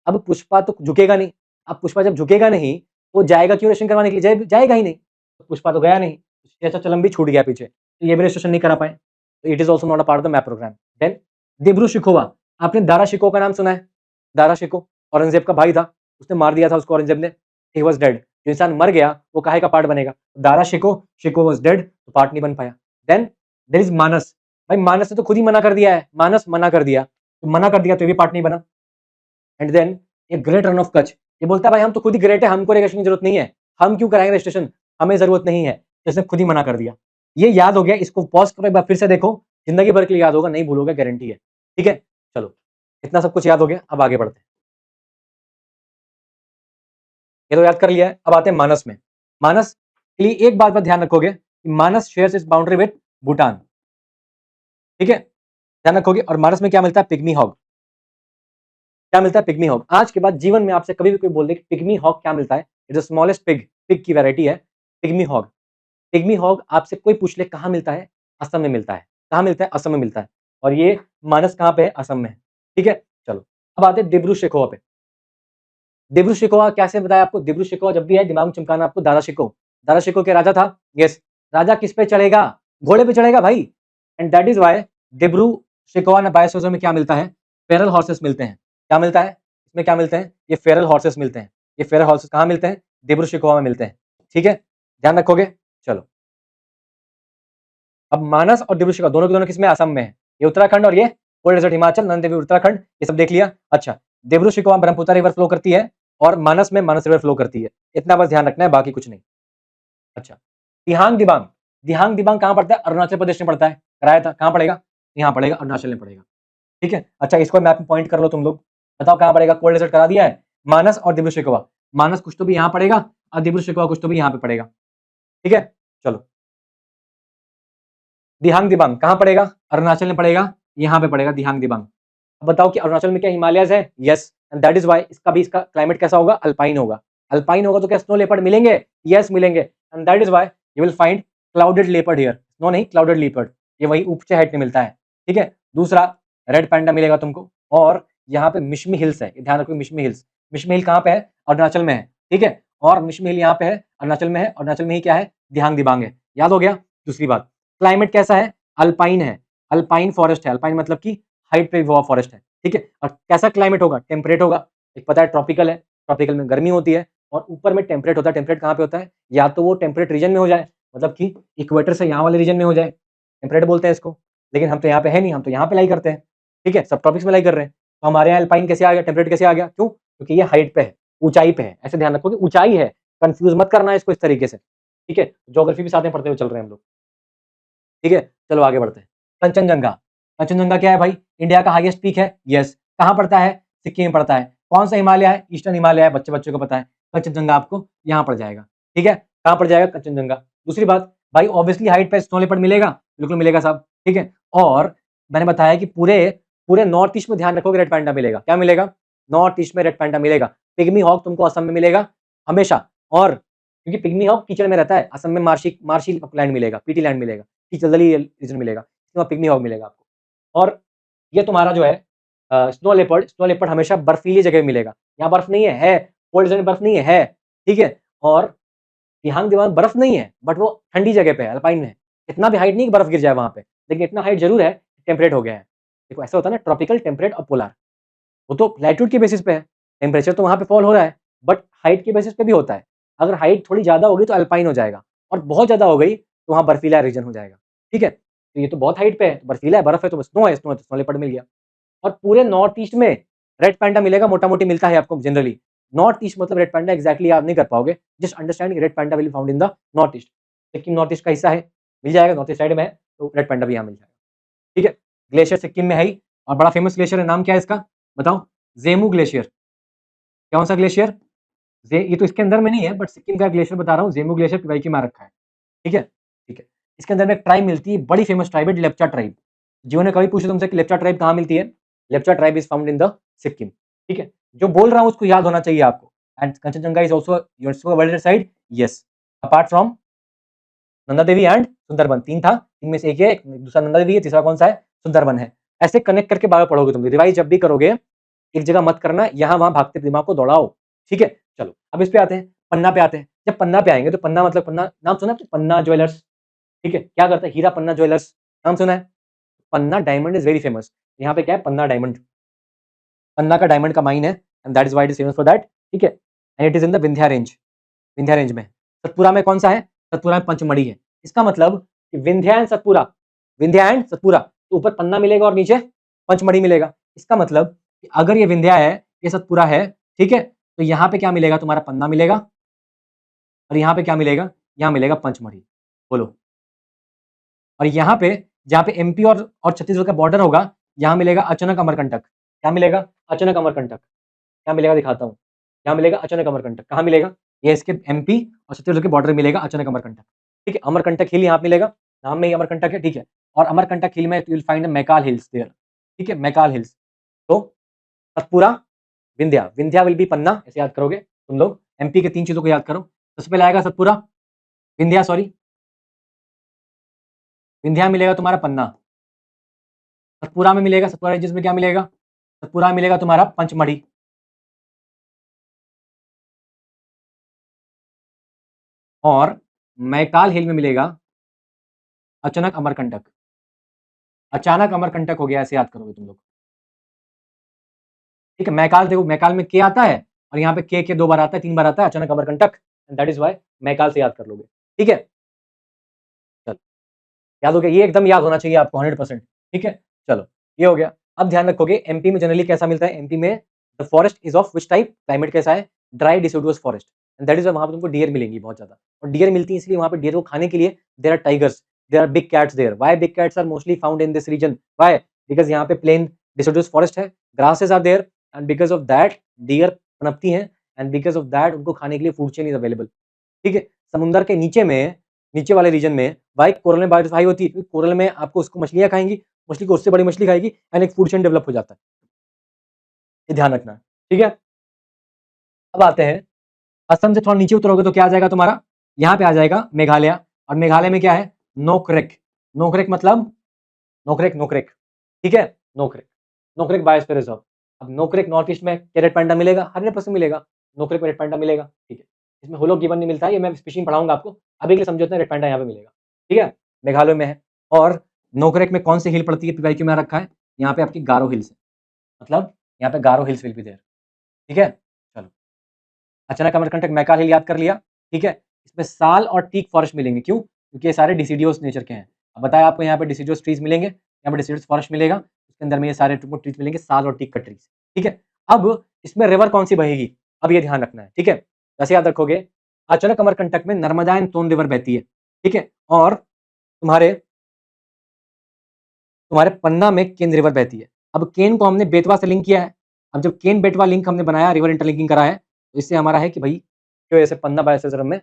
अब पुष्पा तो झुकेगा नहीं, अब पुष्पा जब झुकेगा नहीं तो जाएगा क्यों रजिस्ट्रेशन करवाने के लिए? जाएगा ही नहीं। तो पुष्पा तो गया नहीं, शेषाचलम भी छूट गया पीछे, तो ये भी रजिस्ट्रेशन नहीं करा पाए, तो it is also not a part of the MAB programme. Then Dibru Saikhowa, आपने दारा शिकोह का नाम सुना है? दारा शिकोह औरंगजेब का भाई था, उसने मार दिया था उसको औरंगजेब ने, ही वाज डेड। जो इंसान मर गया वो काहे का पार्ट बनेगा? दारा शिकोह, शिकोह वाज डेड, तो पार्ट नहीं बन पाया। देन देयर इज मानस। भाई मानस ने तो खुद ही मना कर दिया है, मानस मना कर दिया, तो मना कर दिया तो ये भी पार्ट नहीं बना। एंड देन ये ग्रेट रन ऑफ कच्छ, ये बोलता है भाई हम तो खुद ही ग्रेट है, हमको रजिस्ट्रेशन की जरूरत नहीं है, हम क्यों कराएंगे रजिस्ट्रेशन, हमें जरूरत नहीं है। तो इसने खुद ही मना कर दिया। ये याद हो गया, इसको पॉज करो एक बार फिर से देखो, जिंदगी भर के लिए याद होगा, नहीं भूलोगे गारंटी है, ठीक है। चलो इतना सब कुछ याद हो गया, अब आगे बढ़ते हैं। ये तो याद कर लिया है, अब आते हैं मानस में। मानस के लिए एक बात पर ध्यान रखोगे कि Manas shares its boundary with Bhutan, ठीक है, ध्यान रखोगे। और मानस में क्या मिलता है? Pygmy hog. क्या मिलता है? Pygmy hog. आज के बाद जीवन में आपसे कभी भी कोई बोल दे कि पिग्मी हॉग क्या मिलता है, it is the smallest pig, pig की वैरायटी है पिग्मी हॉग। पिग्मी हॉग आपसे कोई पूछ ले कहाँ मिलता है? असम में मिलता है। कहाँ मिलता है? असम में मिलता है। और ये मानस कहाँ पे है? असम में है, ठीक है। चलो अब आते हैं दिब्रू शेखोवा पे। दिब्रू शेखोवा कैसे बताया आपको? दिब्रू शेखोवा जब भी है दिमाग में चमकाना आपको, दारा शिकोह। दारा शिकोह के राजा था, यस। राजा किस पे चढ़ेगा? घोड़े पे चढ़ेगा भाई। And that is why Dibru Saikhowa ने बायोस्फीयर में क्या मिलता है? फेरल हॉर्सेस मिलते हैं। क्या मिलता है इसमें? क्या मिलते हैं? ये फेरल हॉर्सेस मिलते हैं। ये फेरल हॉर्सेस कहाँ मिलते हैं? दिब्रू शेखोवा में मिलते हैं, ठीक है, ध्यान रखोगे। चलो अब मानस और दिब्रू शेखोवा दोनों के दोनों किसमें? असम में है। ये उत्तराखंड और ये कोल्ड डेजर्ट हिमाचल, नंद देवी उत्तराखंड, ये सब देख लिया। अच्छा, दिब्रू शेखोवा ब्रह्मपुत्र रिवर फ्लो करती है और मानस में मानस रिवर फ्लो करती है, इतना बस ध्यान रखना है, बाकी कुछ नहीं। अच्छा, दिहांग दिबांग। दिहांग दिबांग कहाँ पड़ता है? अरुणाचल प्रदेश में पड़ता है, कराया था, कहाँ पड़ेगा? यहाँ पड़ेगा, अरुणाचल में पड़ेगा, ठीक है। अच्छा इसको मैप में पॉइंट कर लो तुम लोग, बताओ कहाँ पड़ेगा? कोल्ड डेजर्ट करा दिया है, मानस और दिब्रू शेखोवा। मानस कुछ तो भी यहाँ पड़ेगा और दिब्रू शेखोवा कुछ तो भी यहाँ पे पड़ेगा, ठीक है। चलो दिहांग दिबांग कहाँ पड़ेगा? अरुणाचल में पड़ेगा, यहाँ पे पड़ेगा दिहांग दिबांग। अब बताओ कि अरुणाचल में क्या हिमालयस है? Yes, and that is why इसका भी, इसका क्लाइमेट कैसा होगा? अल्पाइन होगा। अल्पाइन होगा तो क्या स्नो लेपर्ड मिलेंगे? यस मिलेंगे, and that is why you will find clouded leopard here. Snow नहीं, क्लाउडेड लेपर्ड, ये वही ऊंचे हाइट में मिलता है, ठीक है। दूसरा रेड पैंडा मिलेगा तुमको, और यहाँ पे मिशमी हिल्स है, ध्यान रखो मिशमी हिल्स। मिशमी हिल कहाँ पे है? अरुणाचल में है, ठीक है। और मिशमी हिल यहाँ पे है, अरुणाचल में है, अरुणाचल में ही क्या है? दिहांग दिबांग है, याद हो गया। दूसरी बात, क्लाइमेट कैसा है? अल्पाइन है, अल्पाइन फॉरेस्ट है, अल्पाइन मतलब कि हाइट पे हुआ फॉरेस्ट है, ठीक है। और कैसा क्लाइमेट होगा? टेम्परेट होगा। एक पता है ट्रॉपिकल है, ट्रॉपिकल में गर्मी होती है, और ऊपर में टेम्परेट होता है। टेम्परेट कहाँ पे होता है? या तो वो टेम्परेट रीजन में हो जाए, मतलब कि इक्वेटर से यहाँ वाले रीजन में हो जाए, टेम्परेट बोलते हैं इसको। लेकिन हम तो यहाँ पे है नहीं, हम तो यहाँ पे लाई करते हैं, ठीक है, सब ट्रॉपिक्स में लाई कर रहे हैं। तो हमारे यहाँ अल्पाइन कैसे आ गया? टेम्परेट कैसे आ गया? क्यों? क्योंकि ये हाइट पे है, ऊंचाई पे है, ऐसे ध्यान रखो कि ऊंचाई है, कंफ्यूज मत करना है इसको इस तरीके से, ठीक है। ज्योग्राफी भी साथ में पढ़ते हुए चल रहे हैं हम लोग, ठीक है। चलो आगे बढ़ते हैं। कंचनजंगा। कंचनजंगा क्या है भाई? इंडिया का हाईएस्ट पीक है, यस। कहाँ पड़ता है? सिक्किम में पड़ता है। कौन सा हिमालय है? ईस्टर्न हिमालय है, बच्चे बच्चों को पता है। कंचनजंगा आपको यहाँ पड़ जाएगा, ठीक है। कहाँ पड़ जाएगा? कंचनजंगा। दूसरी बात भाई, ऑब्वियसली हाइट पे स्नो लेपर्ड मिलेगा, बिल्कुल मिलेगा साहब, ठीक है। और मैंने बताया कि पूरे पूरे नॉर्थ ईस्ट में ध्यान रखोगे रेड पैंडा मिलेगा। क्या मिलेगा? नॉर्थ ईस्ट में रेड पैंडा मिलेगा। पिग्मी हॉक तुमको असम में मिलेगा हमेशा, और क्योंकि पिग्मी हॉक कीचड़ में रहता है, असम में मार्शी मार्शी लैंड मिलेगा, पीटी लैंड मिलेगा, रीजन मिलेगा। वहाँ पिग्मी हॉग मिलेगा आपको। और ये तुम्हारा जो है स्नो लेपर्ड हमेशा बर्फीली जगह मिलेगा। यहाँ बर्फ नहीं है, कोल्ड जोन में बर्फ नहीं है, ठीक है। और दिहांग दिवांग बर्फ नहीं है, बट वो ठंडी जगह पे है, अल्पाइन में है। इतना भी हाइट नहीं कि बर्फ गिर जाए वहाँ पे, लेकिन इतना हाइट जरूर है, टेम्परेट हो गया है। देखो ऐसा होता है ना, ट्रॉपिकल, टेम्परेट और पोलर, वो तो लैटिट्यूड के बेसिस पे है। टेम्परेचर तो वहाँ पे फॉल हो रहा है, बट हाइट के बेसिस पे भी होता है। अगर हाइट थोड़ी ज़्यादा होगी तो अल्पाइन हो जाएगा, और बहुत ज़्यादा हो गई तो वहाँ बर्फीला रीजन हो जाएगा, ठीक है। तो ये तो बहुत हाइट पे है, बर्फीला है, बर्फ है तो स्नो है, स्नो है तो स्नो लेपर्ड मिल गया। और पूरे नॉर्थ ईस्ट में रेड पैंडा मिलेगा, मोटा-मोटी मिलता है आपको जनरली। नॉर्थ ईस्ट मतलब रेड पैंडा एग्जैक्टली याद नहीं कर पाओगे, just understand red panda will be found in the north east. Sikkim north east का हिस्सा है, मिल जाएगा, नॉर्थ ईस्ट साइड में है, तो रेड पैंडा भी यहाँ मिल जाएगा, ठीक है। ग्लेशियर सिक्किम में है ही, और बड़ा फेमस ग्लेशियर है, नाम क्या है इसका बताओ? जेमू ग्लेशियर। कौन सा ग्लेशियर? ये तो इसके अंदर में नहीं है, बट सिक्किम का ग्लेशियर बता रहा हूँ, जेमू ग्लेशियर पीवाई में आ रखा है, ठीक है, ठीक है। इसके अंदर में एक ट्राइब मिलती है, बड़ी फेमस ट्राइब है, लेप्चा ट्राइब। जीवन ने कभी पूछे तुमसे कि लेप्चा ट्राइब कहाँ मिलती है? Lepcha tribe is found in the Sikkim, ठीक है। जो बोल रहा हूँ उसको याद होना चाहिए आपको। And Kanchenjunga is also UNESCO World heritage Site, yes. Apart from Nanda Devi and Sundarban, तीन था, इनमें से एक है, दूसरा नंदा देवी है, तीसरा कौन सा है? सुंदरबन है। ऐसे कनेक्ट करके बायो पढ़ोगे तुम, रिवाइज जब भी करोगे एक जगह मत करना, यहाँ वहां भागते दिमाग को दौड़ाओ, ठीक है। चलो अब इस पे आते हैं, पन्ना पे आते हैं। जब पन्ना पे आएंगे तो पन्ना मतलब, पन्ना नाम सुना है? पन्ना ज्वेलर्स, ठीक है। क्या करता है हीरा पन्ना ज्वेलर्स, नाम सुना है? पन्ना डायमंड इज वेरी फेमस। यहाँ पे क्या है? पन्ना डायमंड, पन्ना का डायमंड का माइन है, and that is why it is famous for that, ठीक है। And it is in the Vindhya range, Vindhya range में। सतपुरा में कौन सा है? सतपुरा में पंचमढ़ी है। इसका मतलब कि विंध्या एंड सतपुरा, विंध्या एंड सतपुरा, तो ऊपर पन्ना मिलेगा और नीचे पंचमढ़ी मिलेगा। इसका मतलब कि अगर ये विंध्या है, ये सतपुरा है, ठीक है, तो यहाँ पे क्या मिलेगा? तुम्हारा पन्ना मिलेगा, और यहाँ पे क्या मिलेगा? यहाँ मिलेगा पंचमढ़ी। बोलो। और यहाँ पे जहाँ पे एमपी और छत्तीसगढ़ का बॉर्डर होगा, यहाँ मिलेगा अचानक अमरकंटक। क्या मिलेगा? अचानक अमरकंटक। क्या मिलेगा दिखाता हूँ, यहाँ मिलेगा अचानक अमरकंटक। कहाँ मिलेगा? ये इसके एमपी और छत्तीसगढ़ के बॉर्डर मिलेगा अचानक अमरकंटक, ठीक है। अमरकंटक हिल यहाँ मिलेगा, नाम में ही अमरकंटक है, ठीक है। और अमरकंटक हिल में you will find Maikal Hills there, ठीक है, मैकाल हिल्स। तो सतपुरा, विंध्या, विंध्या विल बी पन्ना, ऐसे याद करोगे तुम लोग। एमपी के तीन चीजों को याद करो, सबसे पहले आएगा सतपुरा, विंध्या सॉरी, विंध्या मिलेगा तुम्हारा पन्ना, सतपुरा में मिलेगा, सतपुरा रेंजेस में क्या मिलेगा? सतपुरा में मिलेगा तुम्हारा पंचमढ़ी, और मैकाल हिल में मिलेगा अचानक अमरकंटक। अचानक अमरकंटक हो गया, ऐसे याद करोगे तुम लोग, ठीक है। मैकाल देखो, मैकाल में के आता है, और यहाँ पे के दो बार आता है, तीन बार आता है, अचानक Amarkantak, that is why Maikal से याद कर लोगे, ठीक है। चलो याद हो गया, ये एकदम याद होना चाहिए आपको 100%, ठीक है। चलो ये हो गया। अब ध्यान रखोगे एमपी में जनरली कैसा मिलता है? एमपी में the forest is of which type? Climate कैसा है? Dry deciduous forest, and that is वहां पर तुमको डियर मिलेंगी बहुत ज्यादा। और डियर मिलती है इसलिए वहां पे डियर को खाने के लिए there are tigers, there are big cats there. Why big cats are mostly found in this region? Why? Because यहाँ पे प्लेन डिसिडुअस फॉरेस्ट है, grasses are there, and because of that deer पनपती हैं, and because of that उनको खाने के लिए food chain is available, ठीक है। समुद्र के नीचे में, नीचे वाले रीजन में भाई कोरल में बायोडिवर्सिटी होती है, क्योंकि कोरल में आपको उसको मछलियां खाएंगी, मछली को उससे बड़ी मछली खाएगी, एंड एक फूड चेन डेवलप हो जाता है, ये ध्यान रखना है, ठीक है। अब आते हैं, असम से थोड़ा नीचे उतरोगे तो क्या आ जाएगा तुम्हारा? यहाँ पे आ जाएगा मेघालय, और मेघालय में क्या है? नोकरेक। नोकरेक मतलब नोकरेक, नोकरेक, ठीक है, नोकरेक, नोकरेक बायोस्फीयर रिजर्व। अब नोकरेक नॉर्थ ईस्ट में रेड पैंडा मिलेगा, 100% मिलेगा, नोकरेक में रेड पैंडा मिलेगा, ठीक है। इसमें होलो गिवन नहीं मिलता है, ये मैं स्पेशली पढ़ाऊंगा आपको, अभी के लिए समझो, रेड पैंडा यहाँ पे मिलेगा, ठीक है, मेघालय में है। और नोकरेक में कौन सी हिल पड़ती है? पीवाईक्यू में रखा है, यहाँ पे आपकी गारो हिल्स है, मतलब यहाँ पे गारो हिल्स विल बी देयर, ठीक है। चलो, अचानक अमरकंटक, मैकाल हिल याद कर लिया, ठीक है। इसमें साल और टीक फॉरेस्ट मिलेंगे, क्यों? क्योंकि ये सारे डिसीडियोस नेचर के हैं। अब बताया आपको, यहाँ पे डिसीडियोस ट्रीज मिलेंगे, यहाँ पे डिसीडियोस फॉरेस्ट मिलेगा, उसके अंदर में ये सारे ट्रीज मिलेंगे, साल और टीक का ट्रीज, ठीक है। अब इसमें रिवर कौन सी बहेगी? अब ये ध्यान रखना है, ठीक है। जैसे याद रखोगे, अचानक अमरकंटक में नर्मदा एंड सोन रिवर बहती है, ठीक है। और तुम्हारे तुम्हारे पन्ना में केन रिवर बहती है। अब केन को हमने बेतवा से लिंक किया है। अब जब केन बेतवा लिंक हमने बनाया, रिवर इंटरलिंकिंग करा है, तो इससे हमारा है कि भाई जो ऐसे पन्ना बायोस्फीयर रिजर्व में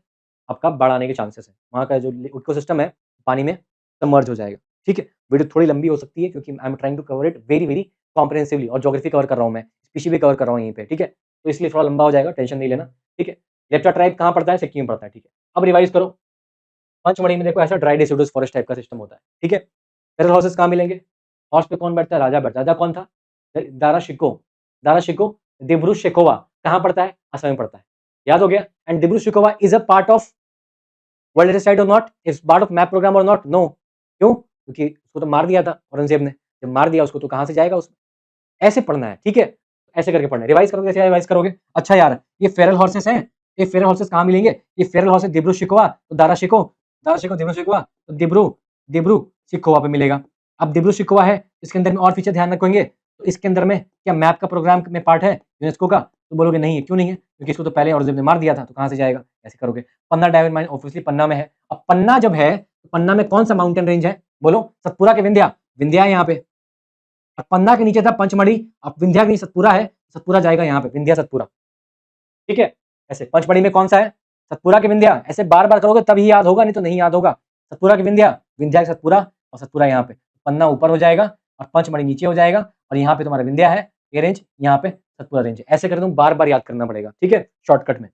आपका बाढ़ आने के चांसेस है, वहाँ का जो इकोसिस्टम है पानी में सबमर्ज हो जाएगा, ठीक है। वीडियो थोड़ी लंबी हो सकती है क्योंकि I am trying to cover it very very comprehensively, और ज्योग्राफी कवर कर रहा हूँ मैं, स्पीशी भी कवर कर रहा हूँ यहीं पे, ठीक है। तो इसलिए थोड़ा लंबा हो जाएगा, टेंशन नहीं लेना, ठीक है। लेप्चा ट्राइब कहाँ पड़ता है? सिक्किम में पड़ता है, ठीक है। अब रिवाइज करो, पंचमढ़ी में देखो ऐसा ड्राई डिसिडुअस फॉरेस्ट टाइप का सिस्टम होता है, ठीक है। फेरल हॉर्सेस कहाँ मिलेंगे? हॉर्स पे कौन बैठता है? राजा बैठता है। राजा कौन था? दारा शिको। दारा शिको दिब्रू शेकोवा कहाँ पड़ता है? असम में पड़ता है। याद हो गया? And Dibru Saikhowa is a part of world heritage site or not? Is part of MAB programme or not? No. क्यों? क्योंकि उसको तो मार दिया था औरंगजेब ने। जब मार दिया उसको तो कहाँ से जाएगा उसमें? ऐसे पढ़ना है, ठीक है? ऐसे करके पढ़ना है। रिवाइज करोगे, कैसे रिवाइज करोगे? अच्छा यार, ये फेरल हॉर्सेस हैं, ये फेरल हॉर्सेस कहाँ मिलेंगे? ये फेरल हॉर्सेस दिब्रू शिकोवा, तो दारा शिको दिब्रू शिकोवा, तो दिब्रू दिब्रू शिकोवा पे मिलेगा। अब दिब्रू शिकोवा है, इसके अंदर में और फीचर ध्यान रखेंगे, तो इसके अंदर में क्या मैप का प्रोग्राम में पार्ट है यूनेस्को का? तो बोलोगे नहीं है। क्यों नहीं है? क्योंकि इसको तो पहले औरंगजेब ने मार दिया था, तो कहाँ से जाएगा? ऐसे करोगे। पन्ना डायमंड माइन ऑब्वियसली पन्ना में है। अब पन्ना जब है, तो पन्ना में कौन सा माउंटेन रेंज है? बोलो, सतपुरा के विंध्या? विंध्या है यहाँ पे। अब पन्ना के नीचे था पंचमढ़ी, अब विंध्या के नीचे सतपुरा है, सतपुरा जाएगा यहाँ पे, विंध्या सतपुरा, ठीक है? ऐसे पंचमढ़ी में कौन सा है? सतपुरा के विंध्या। ऐसे बार बार करोगे तभी याद होगा, नहीं तो नहीं याद होगा। सतपुरा के विंध्या, विंध्या के सतपुरा, और सतपुरा यहाँ पे। पन्ना ऊपर हो जाएगा और पंचमढ़ी नीचे हो जाएगा, और यहाँ पे तुम्हारा विंध्या है, ये रेंज, यहाँ पे सतपुरा रेंज है। ऐसे करके तुम बार बार याद करना पड़ेगा, ठीक है? शॉर्टकट में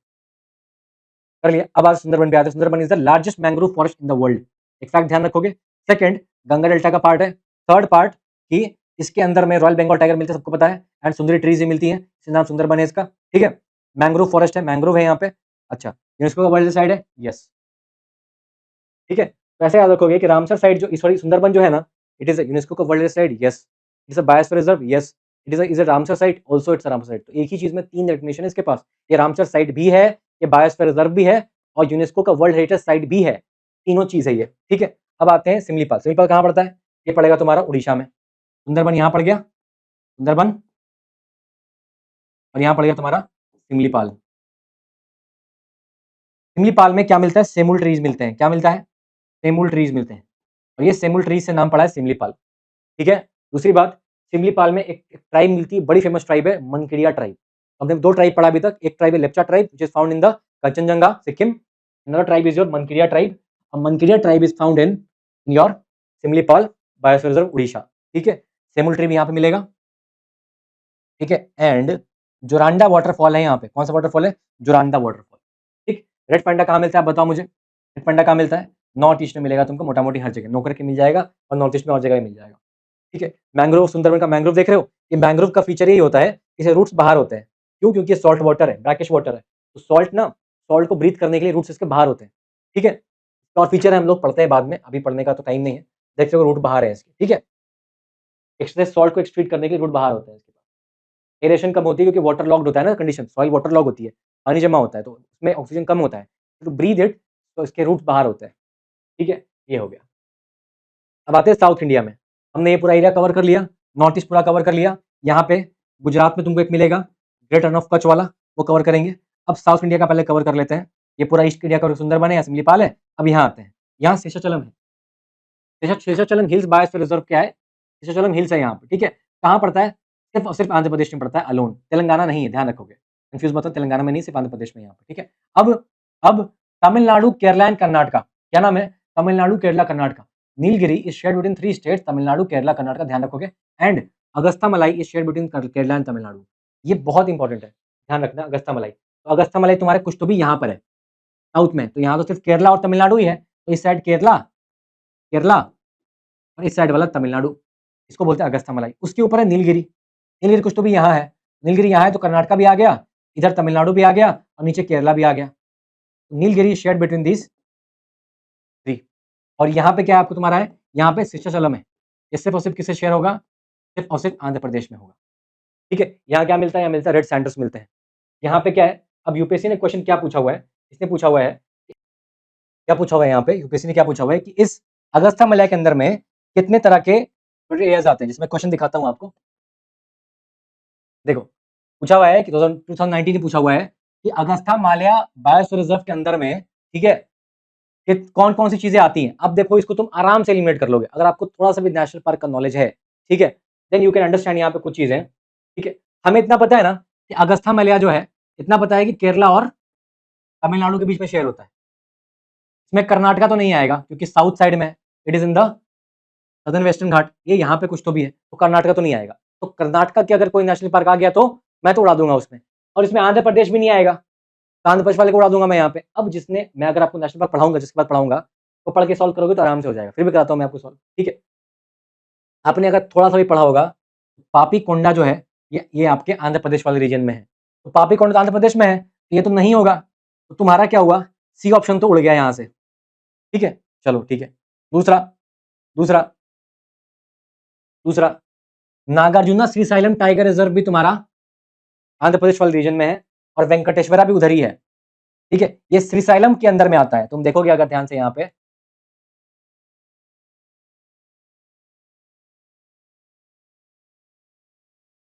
कर लिया। अब आज सुंदरबन पे आते हैं। Sundarban is the largest mangrove forest in the world. एक फैक्ट ध्यान रखोगे। सेकंड, गंगा डेल्टा का पार्ट है। थर्ड पार्ट कि इसके अंदर में रॉयल बंगाल टाइगर मिलते हैं, सबको पता है, एंड सुंदरी ट्रीज भी मिलती हैं, इसका नाम सुंदरबन है इसका, ठीक है? मैंग्रोव फॉरेस्ट है, मैंग्रोव है यहाँ पे। अच्छा, यूनेस्को का वर्ल्ड साइड है, यस, ठीक है? तो ऐसे याद रखोगे कि रामसर साइड जो, सॉरी, सुंदरबन जो है ना, इट इज यूनेस्को का world side, yes. It is a biosphere reserve, yes. Is a Ramsar site, also it's Ramsar site. तो एक ही चीज में तीन डेफिनेशन है इसके पास। ये रामसर साइट भी है, ये बायोस्फीयर रिजर्व भी है, और यूनेस्को का वर्ल्ड हेरिटेज साइट भी है। तीनों चीज है ये, ठीक है? अब आते हैं सिमलीपाल। सिमलीपाल कहाँ पड़ता है? ये पड़ेगा तुम्हारा उड़ीसा में। सुंदरबन यहाँ पड़ गया, सुंदरबन, और यहाँ पड़ गया तुम्हारा सिमलीपाल। सिमलीपाल में क्या मिलता है? सेमुल ट्रीज मिलते हैं। क्या मिलता है? सेमुल ट्रीज मिलते हैं, और ये सेमुल ट्रीज से नाम पड़ा है सिमलीपाल, ठीक है? दूसरी बात, सिमलीपाल में एक ट्राइब मिलती है, बड़ी फेमस ट्राइब है, मनकेडिया ट्राइब। हमने दो ट्राइब पढ़ा अभी तक। एक ट्राइब है Lepcha tribe, which is found in the Kanchenjunga, Sikkim. Another tribe is your Mankidia tribe, और Mankidia tribe is found in your Simlipal biosphere reserve, Orissa, ठीक है? सेमुल ट्री भी यहाँ पे मिलेगा, ठीक है? एंड जोरांडा वाटरफॉल है यहाँ पे। कौन सा वाटरफॉल है? जोरांडा वाटरफॉल, ठीक? रेड पैंडा कहाँ मिलता है, बताओ मुझे? रेड पैंडा कहाँ मिलता है? नॉर्थ ईस्ट में मिलेगा तुमको, मोटा मोटी हर जगह, नौकर के मिल जाएगा, और नॉर्थ ईस्ट में और जगह मिल जाएगा, ठीक है? मैंग्रोव, सुंदरबन का मैंग्रोव देख रहे हो? ये मैंग्रोव का फीचर यही होता है, इसे रूट्स बाहर होते हैं। क्यों? क्योंकि ये सॉल्ट वाटर है, ब्रैकिश वाटर है, तो सॉल्ट ना, सॉल्ट को ब्रीथ करने के लिए रूट्स इसके बाहर होते हैं, ठीक है? और फीचर है, हम लोग पढ़ते हैं बाद में, अभी पढ़ने का तो टाइम नहीं है। देख रहे हो रूट बाहर है इसके, ठीक है? एक्सट्रा सॉल्ट को एक्सट्रीट करने के लिए रूट बाहर होते हैं इसके पास। एरेशन कम होती है क्योंकि वाटर लॉक्ड होता है ना, कंडीशन, सॉइल वाटर लॉक होती है, पानी जमा होता है, तो उसमें ऑक्सीजन कम होता है, तो ब्रीथ इट, तो इसके रूट्स बाहर होते हैं, ठीक है? ये हो गया। अब आते हैं साउथ इंडिया में। हमने ये पूरा एरिया कवर कर लिया, नॉर्थ ईस्ट पूरा कवर कर लिया। यहाँ पे गुजरात में तुमको एक मिलेगा, ग्रेट रन ऑफ कच्छ वाला, वो कवर करेंगे। अब साउथ इंडिया का पहले कवर कर लेते हैं। ये पूरा ईस्ट इंडिया कवर, सुंदरबन है, सिमलीपाल है। अब यहाँ आते हैं, यहाँ शेषाचलम है। शेषाचलम हिल्स बायोस्फीयर रिजर्व क्या है? शेषाचलम हिल्स है यहाँ पे, ठीक है? कहाँ पड़ता है? सिर्फ और सिर्फ आंध्र प्रदेश में पड़ता है अलोन, तेलंगाना नहीं है, ध्यान रखोगे, कंफ्यूज मत हो, तेलंगाना में नहीं, सिर्फ आंध्र प्रदेश में यहाँ पे, ठीक है? अब तमिलनाडु, केरला एंड कर्नाटका, क्या नाम है? Tamil Nadu, Kerala, Karnataka. Nilgiri is shared between three states, Tamil Nadu, Kerala, Karnataka, ध्यान रखोगे। एंड अगस्ता मलाई is shared between Kerala and Tamil Nadu. ये बहुत इंपॉर्टेंट है, ध्यान रखना, अगस्ता मलाई। तो अगस्ता मलाई तुम्हारे कुछ तो भी यहाँ पर है साउथ में, तो यहाँ तो सिर्फ केरला और तमिलनाडु ही है, तो इस साइड केरला, केरला, और इस साइड वाला तमिलनाडु, इसको बोलते हैं अगस्ता मलाई। उसके ऊपर है नीलगिरी, नीलगिरी कुछ तो भी यहाँ है, नीलगिरी यहाँ है, तो कर्नाटका भी आ गया, इधर तमिलनाडु भी आ गया, और नीचे केरला भी आ गया। Nilgiri shared between this three. और यहाँ पे क्या है आपको, तुम्हारा है यहाँ पे शेषाचलम है, ये सिर्फ और सिर्फ किससे शेयर होगा? सिर्फ और सिर्फ आंध्र प्रदेश में होगा, ठीक है? यहाँ क्या मिलता है? यहाँ मिलता है रेड सैंडल्स मिलते हैं। यहाँ पे क्या है? अब यूपीएससी ने क्वेश्चन क्या पूछा हुआ है? इसने पूछा हुआ है, क्या पूछा हुआ है यहाँ पे, यूपीएससी ने क्या पूछा हुआ है कि इस अगस्ता मलय के अंदर में कितने तरह के एरियाज आते हैं, जिसमें क्वेश्चन दिखाता हूँ आपको। देखो, पूछा हुआ है कि 2019 में पूछा हुआ है कि अगस्ता मालया बायोस्फीयर रिजर्व के अंदर में, ठीक है, कि कौन कौन सी चीजें आती हैं। अब देखो, इसको तुम आराम से एलिमिनेट कर लोगे अगर आपको थोड़ा सा भी नेशनल पार्क का नॉलेज है, ठीक है? देन यू कैन अंडरस्टैंड यहाँ पे कुछ चीजें, ठीक है? हमें इतना पता है ना कि अगस्ता मलया जो है, इतना पता है कि केरला और तमिलनाडु के बीच में शेयर होता है। इसमें कर्नाटका तो नहीं आएगा क्योंकि साउथ साइड में, it is in the southern Western Ghat, ये यहाँ पे कुछ तो भी है, तो कर्नाटका तो नहीं आएगा। तो कर्नाटका के अगर कोई नेशनल पार्क आ गया तो मैं तो उड़ा दूंगा उसमें, और इसमें आंध्र प्रदेश भी नहीं आएगा, तो आंध्र प्रदेश वाले को उड़ा दूंगा मैं यहाँ पे। अब जिसने, मैं अगर आपको नेशनल पार्क पढ़ाऊंगा, जिसके बाद पढ़ाऊंगा, तो पढ़ के सॉल्व करोगे तो आराम से हो जाएगा। फिर भी कराता हूँ मैं आपको सॉल्व, ठीक है? आपने अगर थोड़ा-सा भी पढ़ा होगा, पापीकोंडा जो है, ये आपके आंध्र प्रदेश वाले रीजन में है। तो पापीकोंडा तो आंध्र प्रदेश में है, तो ये तो नहीं होगा। तो तुम्हारा क्या हुआ? सी ऑप्शन तो उड़ गया यहाँ से, ठीक है? चलो ठीक है। दूसरा दूसरा दूसरा नागार्जुना श्रीशैलम टाइगर रिजर्व भी तुम्हारा आंध्र प्रदेश वाले रीजन में है और वेंकटेश्वरा भी उधर ही है, ठीक है? ये श्रीशैलम के अंदर में आता है। तुम देखोगे अगर ध्यान से यहाँ पे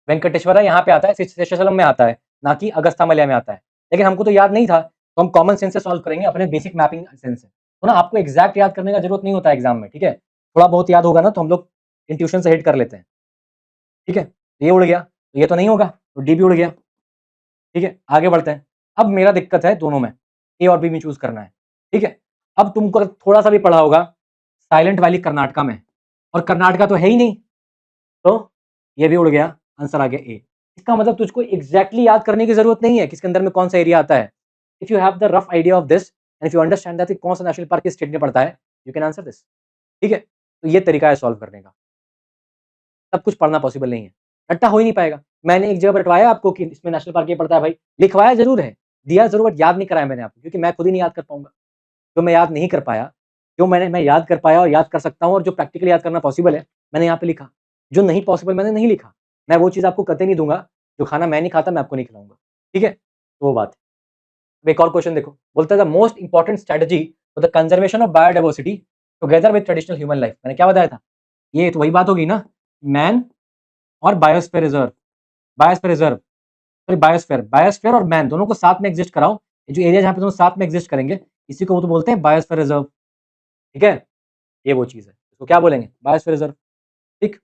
वेंकटेश्वरा यहाँ पे आता है, श्रीशैलम में आता है, ना कि अगस्त्यामलय में आता है। लेकिन हमको तो याद नहीं था, तो हम कॉमन सेंस से सॉल्व करेंगे अपने बेसिक मैपिंग सेंस से। तो ना आपको एग्जैक्ट याद करने का जरूरत नहीं होता एग्जाम में, ठीक है? थोड़ा बहुत याद होगा ना तो हम लोग इंट्यूशन से हिट कर लेते हैं, ठीक है? ये उड़ गया, तो ये तो नहीं होगा, तो डी भी उड़ गया, ठीक है? आगे बढ़ते हैं। अब मेरा दिक्कत है दोनों में, ए और बी में चूज करना है, ठीक है? अब तुमको थोड़ा सा भी पढ़ा होगा साइलेंट वैली कर्नाटका में, और कर्नाटका तो है ही नहीं, तो ये भी उड़ गया, आंसर आ गया ए। इसका मतलब तुझको एग्जैक्टली याद करने की जरूरत नहीं है किसके अंदर में कौन सा एरिया आता है। If you have the rough idea of this and if you understand that कौन सा नेशनल पार्क किस स्टेट में पड़ता है, यू कैन आंसर दिस, ठीक है? तो ये तरीका है सॉल्व करने का। सब कुछ पढ़ना पॉसिबल नहीं है, रट्टा हो ही नहीं पाएगा। मैंने एक जगह पर रटवाया आपको कि इसमें नेशनल पार्क ये पड़ता है, भाई लिखवाया जरूर है, दिया जरूर, बट याद नहीं कराया मैंने आपको, क्योंकि मैं खुद ही नहीं याद कर पाऊंगा। जो मैं याद नहीं कर पाया, जो मैं याद कर पाया और याद कर सकता हूँ, और जो प्रैक्टिकली याद करना पॉसिबल है, मैंने यहाँ पे लिखा। जो नहीं पॉसिबल मैंने नहीं लिखा। मैं वो चीज़ आपको कतई नहीं दूंगा, जो खाना मैं नहीं खाता मैं आपको नहीं खिलाऊंगा, ठीक है? तो वो बात है। अब एक और क्वेश्चन देखो, बोलता है the most important strategy for the conservation of biodiversity together with traditional human life. मैंने क्या बताया था? ये तो वही बात होगी ना, मैन और biosphere reserve, biosphere reserve, sorry biosphere, biosphere और मैन दोनों को साथ में एग्जिस्ट कराओ। ये जो एरिया जहाँ पे दोनों साथ में एग्जिस्ट करेंगे, इसी को वो तो बोलते हैं बायोस्फीयर रिजर्व, ठीक है? ये वो चीज़ है, इसको क्या बोलेंगे? बायोस्फीयर रिजर्व, ठीक?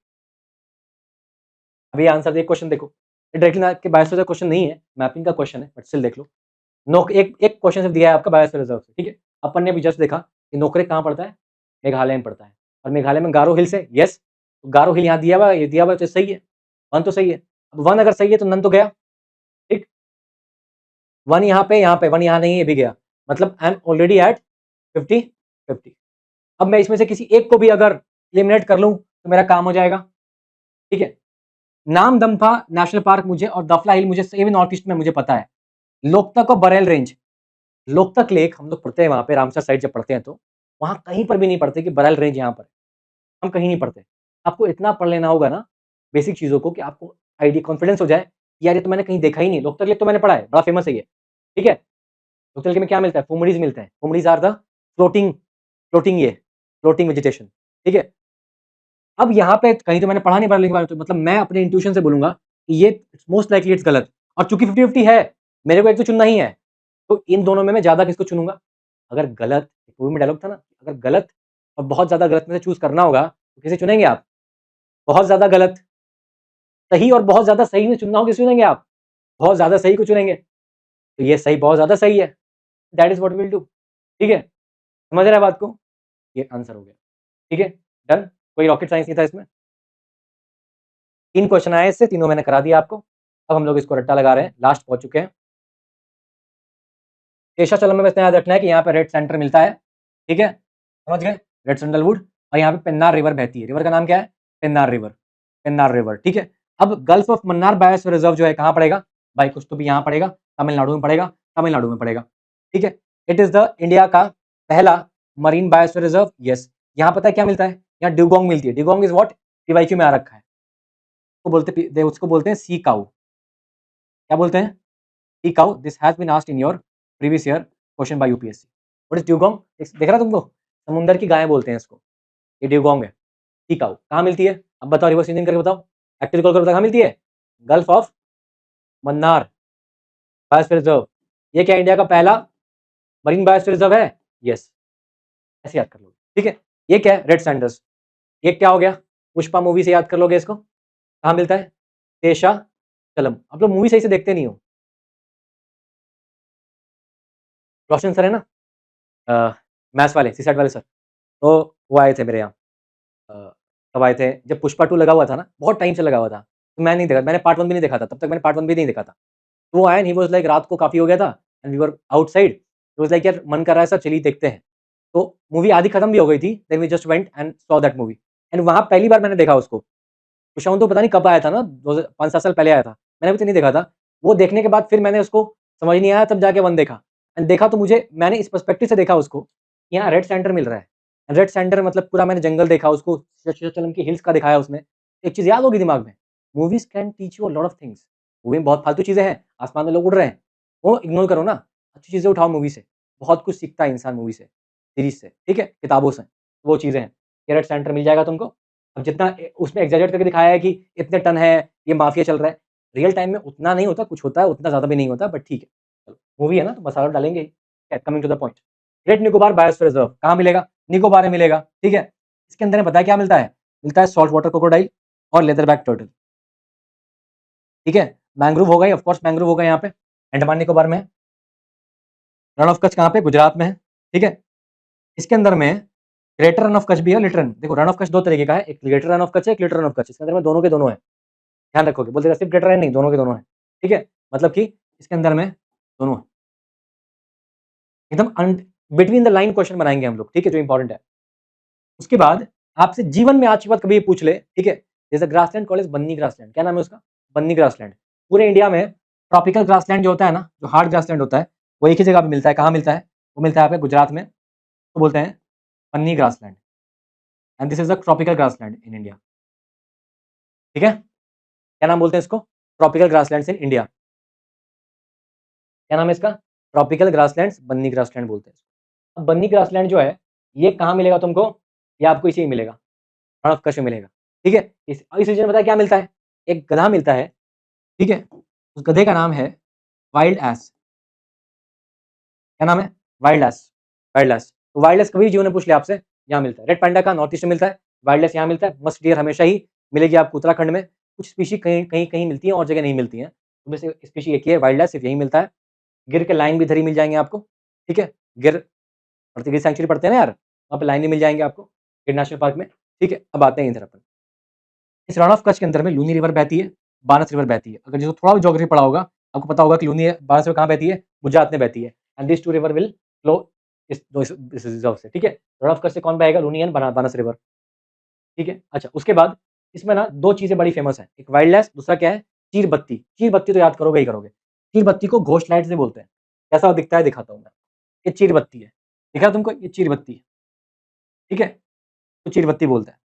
अभी आंसर एक क्वेश्चन देखो, डायरेक्टली आपके बायोस्फीयर का क्वेश्चन नहीं है, मैपिंग का क्वेश्चन है, बट स्टिल देख लो। एक एक क्वेश्चन सिर्फ दिया है आपका बायोस्फीयर रिजर्व से, ठीक है? अपन ने भी जस्ट देखा कि नोकरे कहाँ पड़ता है, मेघालय में पड़ता है, और मेघालय में गारो हिल्स है, यस। तो गारो हिल यहाँ दिया हुआ है, ये दिया हुआ है, तो सही है, वन तो सही है। अब वन अगर सही है तो नन तो गया, ठीक? वन यहाँ पे वन यहाँ नहीं है, ये भी गया, मतलब आई एम ऑलरेडी एट 50-50। अब मैं इसमें से किसी एक को भी अगर एलिमिनेट कर लूं तो मेरा काम हो जाएगा, ठीक है? नाम दम्फा नेशनल पार्क मुझे और दफला हिल मुझे, ये भी नॉर्थ ईस्ट में मुझे पता है। लोकतक और बरेल रेंज, लोकतक लेक हम लोग पढ़ते हैं वहां पे, रामसर साइड जब पढ़ते हैं तो वहां कहीं पर भी नहीं पढ़ते कि बरेल रेंज यहाँ पर है। हम कहीं नहीं पढ़ते। आपको इतना पढ़ लेना होगा ना बेसिक चीजों को, कि आपको आइडिया कॉन्फिडेंस हो जाए कि यार ये तो मैंने कहीं देखा ही नहीं। लोकतक लेक तो मैंने पढ़ा है, बड़ा फेमस है ये, ठीक है? लोकतक लेक में क्या मिलता है? फुमड़ीज मिलते हैं। फुमड़ीज आर द फ्लोटिंग फ्लोटिंग ये फ्लोटिंग वेजिटेशन, ठीक है? अब यहाँ पे कहीं तो मैंने पढ़ा नहीं, पढ़ा लिखा, तो मतलब मैं अपने इंट्यूशन से बोलूंगा कि ये मोस्ट लाइकली इट्स गलत, और चूंकि 50-50 है, मेरे को एक तो चुनना ही है, तो इन दोनों में मैं ज्यादा किसको चुनूंगा? अगर गलत, मूवी में डायलॉग था ना, अगर गलत और बहुत ज्यादा गलत में से चूज करना होगा तो किसे चुनेंगे आप? बहुत ज्यादा गलत, सही और बहुत ज्यादा सही में चुनना हो, किसे चुनेंगे आप? बहुत ज्यादा सही को चुनेंगे। तो ये सही बहुत ज्यादा सही है, that is what will do, ठीक है? समझ रहे हैं बात को? ये आंसर हो गया, ठीक है? डन, कोई रॉकेट साइंस नहीं था इसमें। 3 क्वेश्चन आए इससे, तीनों मैंने करा दिया आपको। अब हम लोग इसको रट्टा लगा रहे हैं, लास्ट पहुंच चुके हैं। शेषाचलम में बस याद रखना है कि यहाँ पे रेड सेंटर मिलता है, ठीक है? समझ गए? रेड सैंडलवुड, और यहाँ पे पेन्नार रिवर बहती है। रिवर का नाम क्या है? पेन्नार रिवर, पेन्नार रिवर, ठीक है? अब gulf of Mannar biosphere reserve जो है कहाँ पड़ेगा? भाई कुछ तो भी यहाँ पड़ेगा, तमिलनाडु में पड़ेगा, तमिलनाडु में पड़ेगा, ठीक है? इट इज द इंडिया का पहला मरीन बायोस्फीयर रिजर्व, यस। यहाँ पता है क्या मिलता है? यहाँ ड्यूगोंग मिलती है। Dugong is what? पीवाईक्यू में आ रखा है। उसको बोलते हैं सी काऊ। क्या बोलते हैं? Sea cow. This has been asked in your previous year question by UPSC. What is dugong? देख रहा तुमको, समुंदर की गाय बोलते हैं इसको, ये ड्यूगोंग है। सी काऊ कहाँ मिलती है? अब बताओ, रिवर्स इंजन करके बताओ, एक्टिव कॉल कर, कहाँ मिलती है? Gulf of Mannar biosphere reserve. ये क्या इंडिया का पहला मरीन बायोस्फीयर रिजर्व है? यस, ऐसे याद कर लो, ठीक है? ये क्या है? Red Sanders. ये क्या हो गया? पुष्पा मूवी से याद कर लोगे इसको, कहाँ मिलता है? शेषा चलम। आप लोग मूवी सही से देखते नहीं हो। रोशन सर है ना, मैथ्स वाले, सीसेट वाले सर, तो वो आए थे मेरे यहाँ। कब आए थे? जब पुष्पा 2 लगा हुआ था ना, बहुत टाइम से लगा हुआ था, तो मैं नहीं देखा, मैंने पार्ट 1 भी नहीं देखा था, तब तक मैंने पार्ट 1 भी नहीं देखा था। तो वो आए एंड ही वाज लाइक, रात को काफ़ी हो गया था and we were outside, he was like यार मन कर रहा है सर चलिए देखते हैं। तो मूवी आधी खत्म भी हो गई थी, then we just went and saw that movie. And वहाँ पहली बार मैंने देखा उसको। कुशाउन तो पता नहीं कब आया था ना, 5-7 साल पहले आया था। मैंने अभी तो नहीं देखा था। वो देखने के बाद फिर मैंने उसको समझ नहीं आया, तब जाके 1 देखा। एंड देखा तो मुझे मैंने इस पर्सपेक्टिव से देखा उसको, यहाँ रेड सैंडर मिल रहा है। रेड सैंडर मतलब पूरा मैंने जंगल देखा उसको, शेषाचलम की हिल्स का दिखाया उसने। एक चीज़ याद होगी दिमाग में, movies can teach you a lot of things. Movie में बहुत फालतू चीज़ें हैं, आसमान में लोग उड़ रहे हैं, वो इग्नोर करो ना, अच्छी चीज़ें उठाओ मूवी से। बहुत कुछ सीखता है इंसान मूवी से, सीरीज़ से, ठीक है? किताबों से, वो चीज़ें हैं। ये रेड सैंडर मिल जाएगा तुमको। अब जितना उसमें एक्ज़ैजरेट करके दिखाया है कि इतने टन है, ये माफिया चल रहा है, रियल टाइम में उतना नहीं होता, कुछ होता है, उतना ज़्यादा भी नहीं होता, बट ठीक है। चलो, मूवी है ना तो मसाला डालेंगे ही। Coming to the point, great Nicobar biosphere reserve कहाँ मिलेगा? निकोबार में मिलेगा, ठीक है? इसके अंदर में पता है क्या मिलता है? मिलता है सॉल्ट वाटर क्रोकोडाइल और लेदरबैक टर्टल, ठीक है? मैंग्रोव होगा ही, ऑफ कोर्स मैंग्रोव होगा यहाँ पे, अंडमान निकोबार में है। रन ऑफ कच्छ कहाँ पे? गुजरात में है, ठीक है? इसके अंदर में ग्रेटर रन ऑफ कच्छ भी है, लिटर रन। देखो रन ऑफ कच्छ 2 तरीके का है, एक ग्रेटर रन ऑफ कच्छ है, एक लिटर रन ऑफ कच्छ। इसके अंदर में दोनों के दोनों है, ध्यान रखोगे। बोलते सिर्फ ग्रेटर रन नहीं, दोनों के दोनों है, ठीक है? मतलब कि इसके अंदर में दोनों है। एकदम बिटवीन द लाइन क्वेश्चन बनाएंगे हम लोग, ठीक है? जो इंपॉर्टेंट है। उसके बाद आपसे जीवन में आज की बात कभी पूछ ले, ठीक है? जैसे ग्रासलैंड कॉलेज बन्नी ग्रासलैंड, क्या नाम है उसका? बन्नी ग्रासलैंड। पूरे इंडिया में ट्रॉपिकल ग्रासलैंड जो होता है ना, जो हार्ड ग्रासलैंड होता है, वो एक ही जगह पे मिलता है। कहाँ मिलता है? वो मिलता है आपके गुजरात में, तो बोलते हैं Banni grassland, and this is a tropical grassland in India, ठीक है? क्या नाम बोलते हैं इसको? Tropical grasslands in India. क्या नाम है इसका? ट्रॉपिकल ग्रासलैंड्स, बन्नी ग्रासलैंड बोलते हैं। अब बन्नी ग्रासलैंड जो है, ये कहाँ मिलेगा तुमको? ये आपको इसी में मिलेगा, रण ऑफ कच्छ में मिलेगा, ठीक है? इस रीजन में पता है क्या मिलता है? एक गधा मिलता है, ठीक है? उस गधे का नाम है वाइल्ड एस। क्या नाम है? Wild ass, wild ass. तो वाइल्ड एस कभी भी जीवन में पूछ लिया आपसे, यहाँ मिलता है। रेड पैंडा का नॉर्थ ईस्ट में मिलता है, वाइल्ड एस यहाँ मिलता है। मस्ट डियर हमेशा ही मिलेगी आपको उत्तराखंड में। कुछ स्पीशी कहीं कहीं कहीं मिलती है और जगह नहीं मिलती है, उनमें से स्पीशी एक ही है वाइल्ड एस, सिर्फ यहीं मिलता है। गिर के लाइन भी इधर ही मिल जाएंगे आपको, ठीक है? गिर पढ़ते, गिर सेंचुरी पढ़ते हैं ना यार, वहाँ पे लाइन ही मिल जाएंगे आपको गिर नेशनल पार्क में, ठीक है? अब आते हैं इधर अपन। इस रण ऑफ कच्छ के अंदर में लूनी रिवर बहती है, बानस रिवर बहती है। अगर जिसको थोड़ा भी ज्योग्राफी पढ़ा होगा, आपको पता होगा कि लूनी बानस रिवर कहाँ बहती है? गुजरात में बहती है। And this two river will flow इस रिजर्व से, ठीक है? रण ऑफ कच्छ से कौन बहेगा? लूनी एंड बानस रिवर, ठीक है? अच्छा, उसके बाद इसमें ना 2 चीज़ें बड़ी फेमस है, एक वाइल्ड लाइफ, दूसरा क्या है? चीर बत्ती। चीर बत्ती तो याद करोगे ही करोगे। चीर बत्ती को घोस्ट लाइट से बोलते हैं। कैसा दिखता है दिखाता हूँ मैं। ये चीर बत्ती है, दिखा तुमको? ये चीर बत्ती है, ठीक है? तो चीर बत्ती बोलते हैं।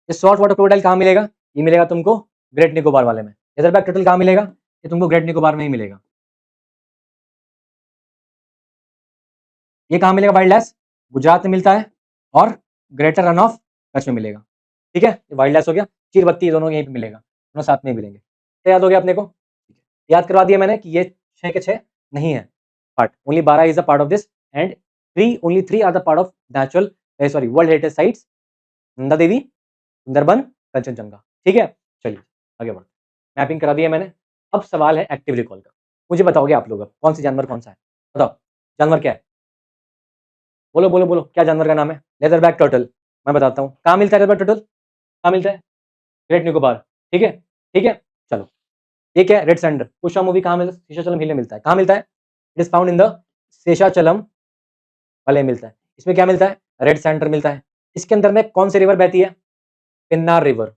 ये सॉल्ट वाटर क्रोकोडाइल कहाँ मिलेगा? ये मिलेगा तुमको ग्रेट निकोबार वाले में। लेदरबैक टर्टल कहाँ मिलेगा? ये तुमको ग्रेट निकोबार में ही मिलेगा। ये कहाँ मिलेगा? वाइल्ड लाइफ गुजरात में मिलता है और ग्रेटर रन ऑफ कच्छ में मिलेगा, ठीक है? ये वाइल्ड लाइफ हो गया। चीर बत्ती दोनों यहीं पे मिलेगा, दोनों साथ में ही मिलेंगे। तो याद हो गया अपने को? याद करवा दिया मैंने कि ये 6 के 6 नहीं है part, only 12 is a part of this, and 3 only 3 are the part of natural sorry world heritage sites, Nanda Devi, Sundarban, Kanchenjunga, ठीक है? चलिए आगे बढ़ते हैं। मैपिंग करा दिया मैंने। अब सवाल है एक्टिव रिकॉल का। मुझे बताओगे आप लोग अब कौन सी जानवर कौन सा है? बताओ जानवर क्या है? बोलो बोलो बोलो, क्या जानवर का नाम है? Leatherback turtle. मैं बताता हूँ कहाँ मिलता है लेदरबैक टर्टल, कहाँ मिलता है? ग्रेट निकोबार, ठीक है? ठीक है, चलो। ये क्या है? Red Sander. पुष्पा मूवी कहाँ मिलता है? शेषाचलम हिल में मिलता है। कहाँ मिलता है? It is found in the Seshachalam वाले मिलता है। इसमें क्या मिलता है? रेड सैंडर मिलता है। इसके अंदर में कौन सी रिवर बहती है? पिन्नार रिवर,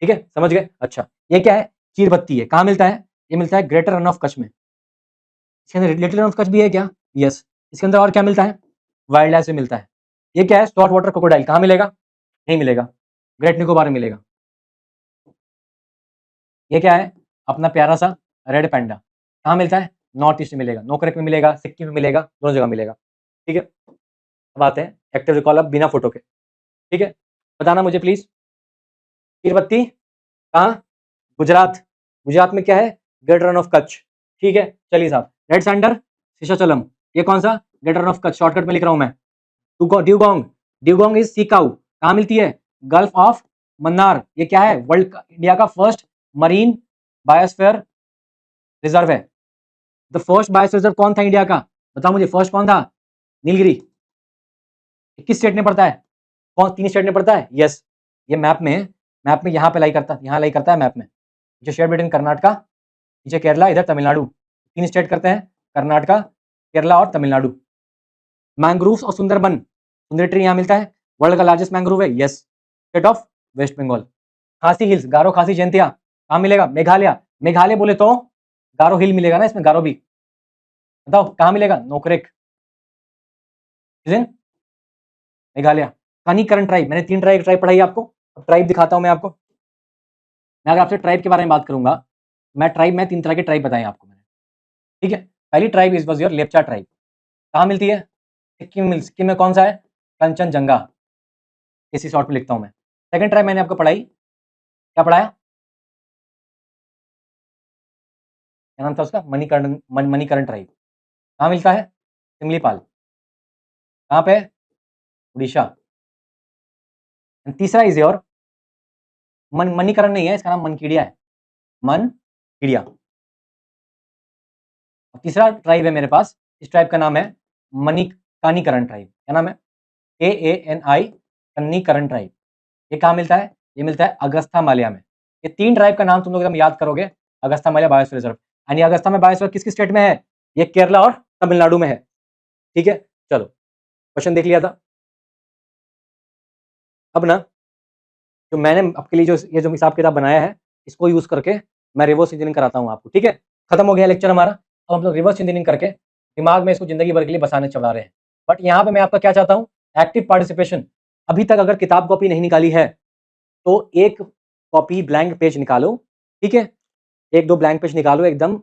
ठीक है? समझ गए? अच्छा, ये क्या है? चीरबत्ती है। कहाँ मिलता है? ये मिलता है ग्रेटर रन ऑफ कच्छ में। इसके अंदर लिटिल रन ऑफ कच्छ भी है क्या? यस। इसके अंदर और क्या मिलता है? वाइल्ड लाइफ से मिलता है। ये क्या है? Salt water crocodile. कहाँ मिलेगा? नहीं मिलेगा, ग्रेट निकोबार में मिलेगा। ये क्या है? अपना प्यारा सा रेड पैंडा। कहाँ मिलता है? नॉर्थ ईस्ट में मिलेगा, नोकरेक में मिलेगा, सिक्किम में मिलेगा, दोनों जगह मिलेगा, ठीक है? अब आते हैं एक्टिव रिकॉल अब बिना फोटो के, ठीक है? बताना मुझे प्लीज। तीरबत्ती कहाँ? गुजरात। गुजरात में क्या है? ग्रेट रन ऑफ कच्छ, ठीक है? चलिए साहब, रेड सैंडर, शेषाचलम, ये कौन सा? Great Rann of Kutch, shortcut में लिख रहा हूं मैं। Dugong, dugong is sea cow, कहाँ मिलती है? Gulf of Mannar. ये क्या है? वर्ल्ड इंडिया का फर्स्ट मरीन बायोस्फीयर रिजर्व है। द फर्स्ट बायोस्फीयर रिजर्व कौन था इंडिया का? बताओ मुझे, फर्स्ट कौन था? नीलगिरी। किस स्टेट में पड़ता है? कौन 3 स्टेट में पड़ता है? यस। ये मैप में यहाँ पे लाई करता है, यहाँ लाई करता है मैप में, जो शेयर बिटवीन कर्नाटका, नीचे केरला, इधर तमिलनाडु। 3 स्टेट करते हैं, कर्नाटका, केरला और तमिलनाडु। मैंग्रोव्स और सुंदरबन, सुंदरी ट्री यहाँ मिलता है। वर्ल्ड का लार्जेस्ट मैंग्रोव है, yes, state of West Bengal. Khasi Hills, गारो खासी जयंतिया कहाँ मिलेगा? मेघालय। मेघालय बोले तो गारो हिल मिलेगा ना, इसमें गारो भी। बताओ कहाँ मिलेगा? नोकरेक, मेघालय। कनिकरण ट्राइब, मैंने 3 ट्राइब पढ़ाई आपको, अब ट्राइब दिखाता हूं मैं आपको। मैं अगर आपसे ट्राइब के बारे में बात करूंगा, मैं 3 तरह के ट्राइब बताए आपको मैंने, ठीक है। पहली tribe is was your Lepcha tribe, कहाँ मिलती है? सिक्किम में कौन सा है? कंचनजंगा, इसी शॉर्ट में लिखता हूं मैं। सेकंड ट्राइब मैंने आपको पढ़ाई, क्या पढ़ाया? क्या नाम था उसका? मणिकरण ट्राइब, कहाँ मिलता है? सिमलीपाल, कहाँ पे? उड़ीसा। तीसरा इज योर मणिकरण नहीं है, इसका नाम मनकीड़िया है, मनकीड़िया। तीसरा ट्राइब है मेरे पास, इस ट्राइब का नाम है कानीकरण ट्राइब। क्या नाम है? KANI, Kanikaran tribe. ये कहाँ मिलता है? ये मिलता है अगस्था माल्या में। ये 3 ट्राइब का नाम तुम लोग एकदम याद करोगे, अगस्था माल्या बायोस्फीयर रिजर्व। यानी अगस्था में बायोस्फीयर किस स्टेट में है? ये केरला और तमिलनाडु में है, ठीक है। चलो क्वेश्चन देख लिया था। अब ना जो मैंने आपके लिए ये जो हिसाब किताब बनाया है, इसको यूज करके मैं रिवर्स इंजीनियरिंग कराता हूँ आपको, ठीक है। खत्म हो गया लेक्चर हमारा, अब हम लोग रिवर्स इंजीनियरिंग करके दिमाग में इसको जिंदगी भर के लिए बसाने चला रहे हैं। बट यहाँ पे मैं आपका क्या चाहता हूँ? Active participation. अभी तक अगर किताब कॉपी नहीं निकाली है तो एक कॉपी ब्लैंक पेज निकालो, ठीक है। 1-2 ब्लैंक पेज निकालो, एकदम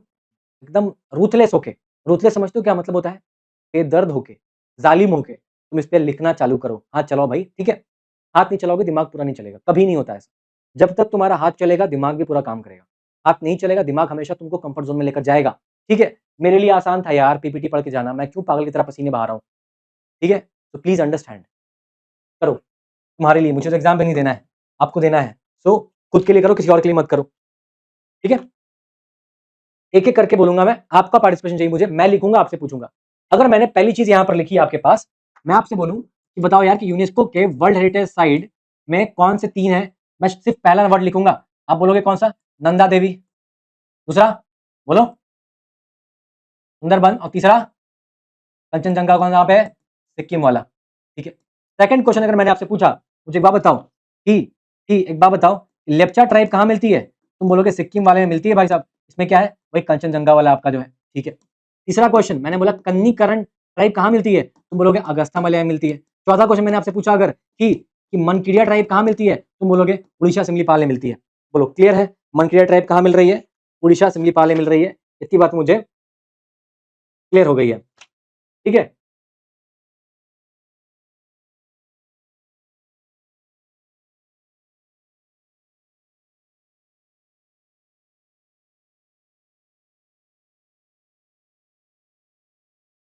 एकदम रूथलेस होके। रूथलेस समझते हो क्या मतलब होता है? बेदर्द होके, जालिम होके तुम इस पे लिखना चालू करो। हाथ चलाओ भाई, ठीक है। हाथ नहीं चलाओगे दिमाग पूरा नहीं चलेगा, कभी नहीं होता ऐसा। जब तक तुम्हारा हाथ चलेगा दिमाग भी पूरा काम करेगा। हाथ नहीं चलेगा, दिमाग हमेशा तुमको कंफर्ट जोन में लेकर जाएगा, ठीक है। मेरे लिए आसान था यार पीपीटी पढ़ के जाना, मैं क्यों पागल की तरह पसीने बहा रहा हूँ, ठीक है। तो प्लीज अंडरस्टैंड करो, तुम्हारे लिए, मुझे तो एग्जाम भी नहीं देना है, आपको देना है। सो खुद के लिए करो, किसी और के लिए मत करो, ठीक है। एक एक करके बोलूंगा मैं, आपका पार्टिसिपेशन चाहिए मुझे, मैं लिखूंगा आपसे पूछूंगा। अगर मैंने पहली चीज यहां पर लिखी आपके पास, मैं आपसे बोलूं कि बताओ यार कि यूनेस्को के वर्ल्ड हेरिटेज साइट में कौन से 3 है, मैं सिर्फ पहला वर्ड लिखूंगा, आप बोलोगे कौन सा? नंदा देवी। दूसरा बोलो, सुंदरबन। और तीसरा कंचनजंगा, कौन सा पे है? सिक्किम वाला, ठीक है। सेकंड क्वेश्चन अगर मैंने आपसे पूछा, मुझे एक बात बताओ कि एक बात बताओ, लेप्चा ट्राइब कहां मिलती है? तुम बोलोगे सिक्किम वाले में मिलती है भाई साहब, इसमें क्या है? वही कंचनजंगा वाला आपका जो है, ठीक है। तीसरा क्वेश्चन मैंने बोला कन्नीकरण ट्राइब कहां मिलती है? तुम बोलोगे अगस्ता मलय में मिलती है। चौथा क्वेश्चन मैंने आपसे पूछा अगर कि मनकीड़िया ट्राइब कहां मिलती है? तुम बोलोगे उड़ीसा सिमलीपाल में मिलती है। बोलो क्लियर है? मनकीड़िया ट्राइब कहां मिल रही है? उड़ीसा सिमलीपाल में मिल रही है। इतनी बात मुझे क्लियर हो गई है, ठीक है।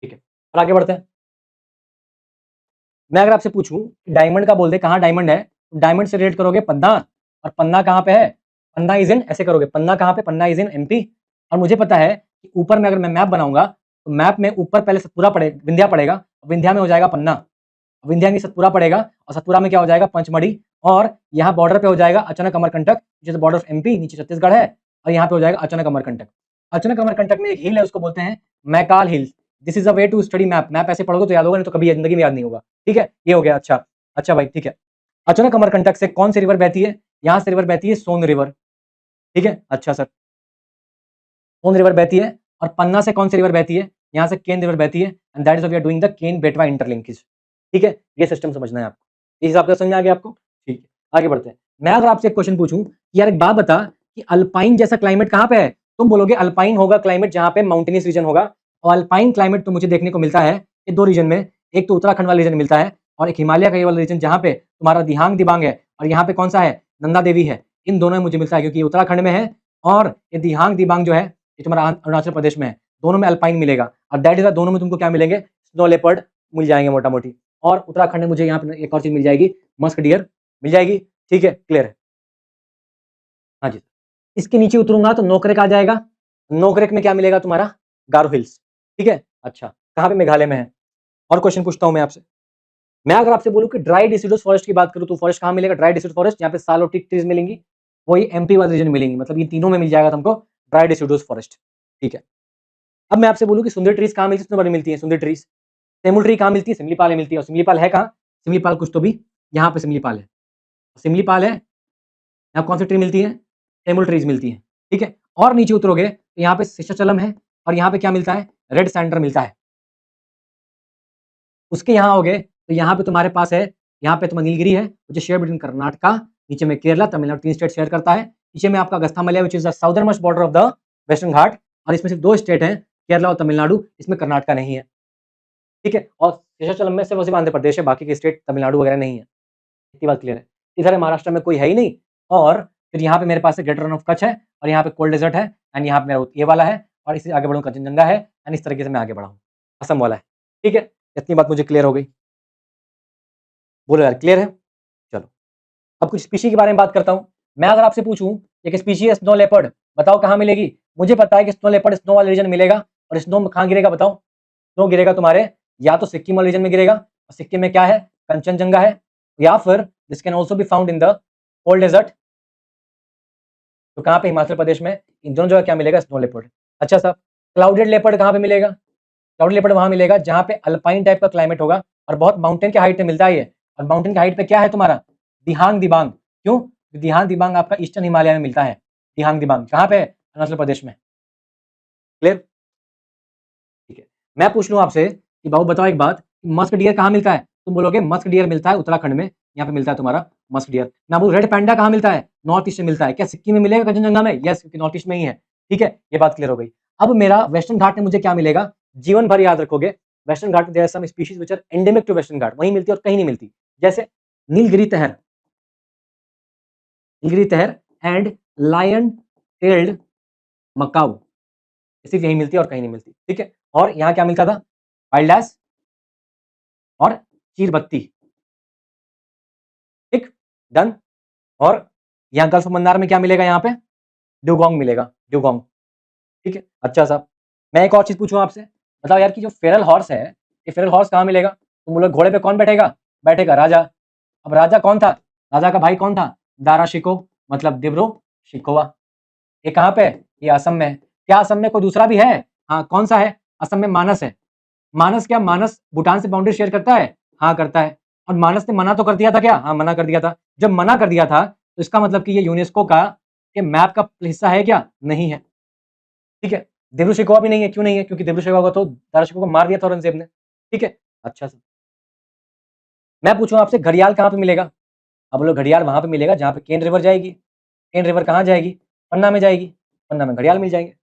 ठीक है, और आगे बढ़ते हैं। मैं अगर आपसे पूछूं डायमंड का बोल दे, कहां डायमंड है? डायमंड से रिलेट करोगे पन्ना, और पन्ना कहां पे है? पन्ना इज इन, ऐसे करोगे, पन्ना कहां पे? पन्ना इज इन MP। और मुझे पता है कि ऊपर में अगर मैं मैप बनाऊंगा तो मैप में ऊपर पहले सतपुरा पड़े, विंध्या पड़ेगा, विंध्या में हो जाएगा पन्ना, विंध्या की सतपुरा पड़ेगा, और सतपुरा में क्या हो जाएगा? पंचमढ़ी। और यहाँ बॉर्डर पे हो जाएगा अचानक अमरकंटक, जैसे बॉर्डर ऑफ MP, नीचे छत्तीसगढ़ है, और यहाँ पे हो जाएगा अचानक अमरकंटक। अचानक अमरकंटक में एक हिल है, उसको बोलते हैं Maikal Hills. This is a way to study map, map ऐसे पढ़ोगे तो याद होगा, नहीं तो कभी जिंदगी में याद नहीं होगा, ठीक है। ये हो गया, अच्छा अच्छा भाई, ठीक है। अचानक अमरकंटक से कौन सी रिवर बहती है? यहाँ से रिवर बहती है सोन रिवर, ठीक है। अच्छा सर, सोन रिवर बहती है। और पन्ना से कौन सी रिवर बहती है? यहाँ से केन रिवर बहती है, and that is we are doing the Ken Betwa interlinkage, ठीक है। ये सिस्टम समझना है आपको, इस हिसाब से समझ में आ गया आपको, ठीक है। आगे बढ़ते हैं। मैं अगर आपसे एक क्वेश्चन पूछूं कि यार एक बात बता कि अल्पाइन जैसा क्लाइमेट कहां पे है? तुम बोलोगे अल्पाइन होगा क्लाइमेट जहां पे माउंटेनियस रीजन होगा। और अल्पाइन क्लाइमेट तो मुझे देखने को मिलता है ये 2 रीजन में, एक तो उत्तराखंड वाला रीजन मिलता है, और एक हिमालय का ये वाला रीजन जहां पे तुम्हारा दिहांग दिबांग है, और यहाँ पे कौन सा है? नंदा देवी है। इन दोनों में मुझे मिलता है, क्योंकि ये उत्तराखंड में है, और ये दिहांग दिबांग जो है ये तुम्हारा अरुणाचल प्रदेश में है। दोनों में अल्पाइन मिलेगा, और दैट इज दोनों में तुमको क्या मिलेंगे? स्नो लेपर्ड मिल जाएंगे मोटा मोटी। और उत्तराखंड में मुझे यहाँ पे एक और चीज मिल जाएगी, मस्क डियर मिल जाएगी, ठीक है, क्लियर है। हाँ जी, इसके नीचे उतरूंगा तो नोकरेक आ जाएगा। नोकरेक में क्या मिलेगा तुम्हारा? गारो हिल्स, ठीक है। अच्छा, कहाँ पे? मेघालय में है। और क्वेश्चन पूछता हूँ मैं आपसे, मैं अगर आपसे बोलूं कि ड्राई डिसिडुअस फॉरेस्ट की बात करूं तो फॉरेस्ट कहाँ मिलेगा? ड्राई डिसिडुअस फॉरेस्ट यहाँ पे साल और टिक ट्रीज मिलेंगी, वही MP वाले रीजन मिलेंगी, मतलब ये तीनों में मिल जाएगा तुमको ड्राई डिसिडुअस फॉरेस्ट, ठीक है। अब मैं आपसे बोलूं कि सुंदर ट्रीज कहाँ मिलती है? मिलती है सुंदर ट्रीज सेमुल ट्री कहाँ मिलती है? सिमलीपाल में मिलती है। और सिमलीपाल है कहाँ? सिमलीपाल कुछ तो भी यहाँ पे सिमलीपाल है। सिमलीपाल है, यहाँ कौन सी ट्री मिलती है? सेमुल ट्रीज मिलती है, ठीक है। और नीचे उतरोगे तो यहाँ पे शेषाचलम है और यहाँ पे क्या मिलता है? रेड सैंडर मिलता है। उसके यहाँ आओगे तो यहाँ पे तुम्हारे पास है, यहाँ पे तुम्हारा नीलगिरी है जो शेयर बिटवीन कर्नाटका, नीचे में केरला, तमिलनाडु, 3 स्टेट शेयर करता है। नीचे में आपका Agasthyamalai which is the southernmost border of the Western Ghat, और इसमें सिर्फ 2 स्टेट हैं, केरला और तमिलनाडु, इसमें कर्नाटका नहीं है, ठीक है। और शेषाचलम में सिर्फ आंध्र प्रदेश है, बाकी के स्टेट तमिलनाडु वगैरह नहीं है। इतनी बात क्लियर है। इधर है महाराष्ट्र में कोई है ही नहीं, और फिर यहाँ पे मेरे पास ग्रेटर रन ऑफ कच्छ है और यहाँ पे कोल्ड डेजर्ट है, एंड यहाँ पे मेरा ये वाला है, और इससे आगे बढ़ूँ कंचनजंगा है, एंड इस तरीके से मैं आगे बढ़ा हूँ, असम वाला है, ठीक है। इतनी बात मुझे क्लियर हो गई? बोलो यार क्लियर है? चलो अब कुछ स्पीशी के बारे में बात करता हूँ। मैं अगर आपसे पूछूं एक स्पीशी है स्नो लेपर्ड, बताओ कहाँ मिलेगी? मुझे पता है कि स्नो लेपर्ड स्नो वाले रीजन मिलेगा, और स्नो कहाँ गिरेगा बताओ? स्नो गिरेगा तुम्हारे या तो सिक्किम वाले रीजन में गिरेगा, और सिक्किम में क्या है? कंचनजंगा है, या फिर this can also be found in the cold desert. तो कहाँ पे? हिमाचल प्रदेश में। इन दोनों जगह क्या मिलेगा? Snow leopard. अच्छा साहब, क्लाउडेड लेपर्ड कहाँ पे मिलेगा? क्लाउडेड लेपर्ड वहां मिलेगा जहाँ पे अल्पाइन टाइप का क्लाइमेट होगा और बहुत माउंटेन के हाइट पे मिलता है ये। और माउंटेन के हाइट पे क्या है तुम्हारा? दिहांग दिबांग। क्यों? दिहांग दिबांग आपका ईस्टर्न हिमालय में मिलता है। दिहांग दिबांग कहाँ पे है? अरुणाचल प्रदेश में। क्लियर? ठीक है। मैं पूछ लूं आपसे कि बाबू बताओ एक बात, मस्क डियर कहाँ मिलता है? तुम बोलोगे मस्क डियर मिलता है उत्तराखंड में, यहाँ पे मिलता है तुम्हारा मस्क डियर। मैं बोलूं रेड पैंडा कहाँ मिलता है? नॉर्थ ईस्ट में मिलता है। क्या सिक्किम में मिलेगा कंचनजंगा में? यस, क्योंकि नॉर्थ ईस्ट में ही है, ठीक है। ये बात क्लियर हो गई। अब मेरा वेस्टर्न घाट में मुझे क्या मिलेगा? जीवन भर याद रखोगे, वेस्टर्न घाट में there are some species which are endemic to Western Ghat, वहीं मिलती है और कहीं नहीं मिलती। जैसे नीलगिरी तहर, नीलगिरी तहर एंड लायन टेल्ड मकाऊ, सिर्फ यहीं मिलती है और कहीं नहीं मिलती, ठीक है। और यहाँ क्या मिलता था? वाइल्ड एस और चीरबत्ती, ठीक, डन। और यहाँ गल्फ मन्नार में क्या मिलेगा? यहाँ पे ड्यूगोंग मिलेगा, ड्यूगोंग, ठीक है। अच्छा साहब, मैं एक और चीज पूछूं आपसे, बताओ यार कि जो फेरल हॉर्स है, ये फेरल हॉर्स कहाँ मिलेगा? तुम बोलो घोड़े पे कौन बैठेगा? बैठेगा राजा। अब राजा कौन था? राजा का भाई कौन था? दारा शिको, मतलब दिब्रो शिकोवा। ये कहाँ पे है? ये असम में है। क्या असम में कोई दूसरा भी है? हाँ, कौन सा है? असम में मानस है। मानस, क्या मानस भूटान से बाउंड्री शेयर करता है? हाँ करता है। और मानस ने मना तो कर दिया था क्या? हाँ मना कर दिया था। जब मना कर दिया था तो इसका मतलब कि ये यूनेस्को का के मैप का हिस्सा है क्या? नहीं है, ठीक है। दिब्रू शिकोवा भी नहीं है। क्यों नहीं है? क्योंकि दिब्रू शिकोवा को तो दारा शिकोह को मार दिया था औरंगजेब ने, ठीक है। अच्छा सर, मैं पूछूं आपसे घड़ियाल कहाँ पे मिलेगा? अब बोलो घड़ियाल वहां पे मिलेगा जहां पे केन रिवर जाएगी। केन रिवर कहाँ जाएगी? पन्ना में जाएगी, पन्ना में घड़ियाल मिल जाएंगे।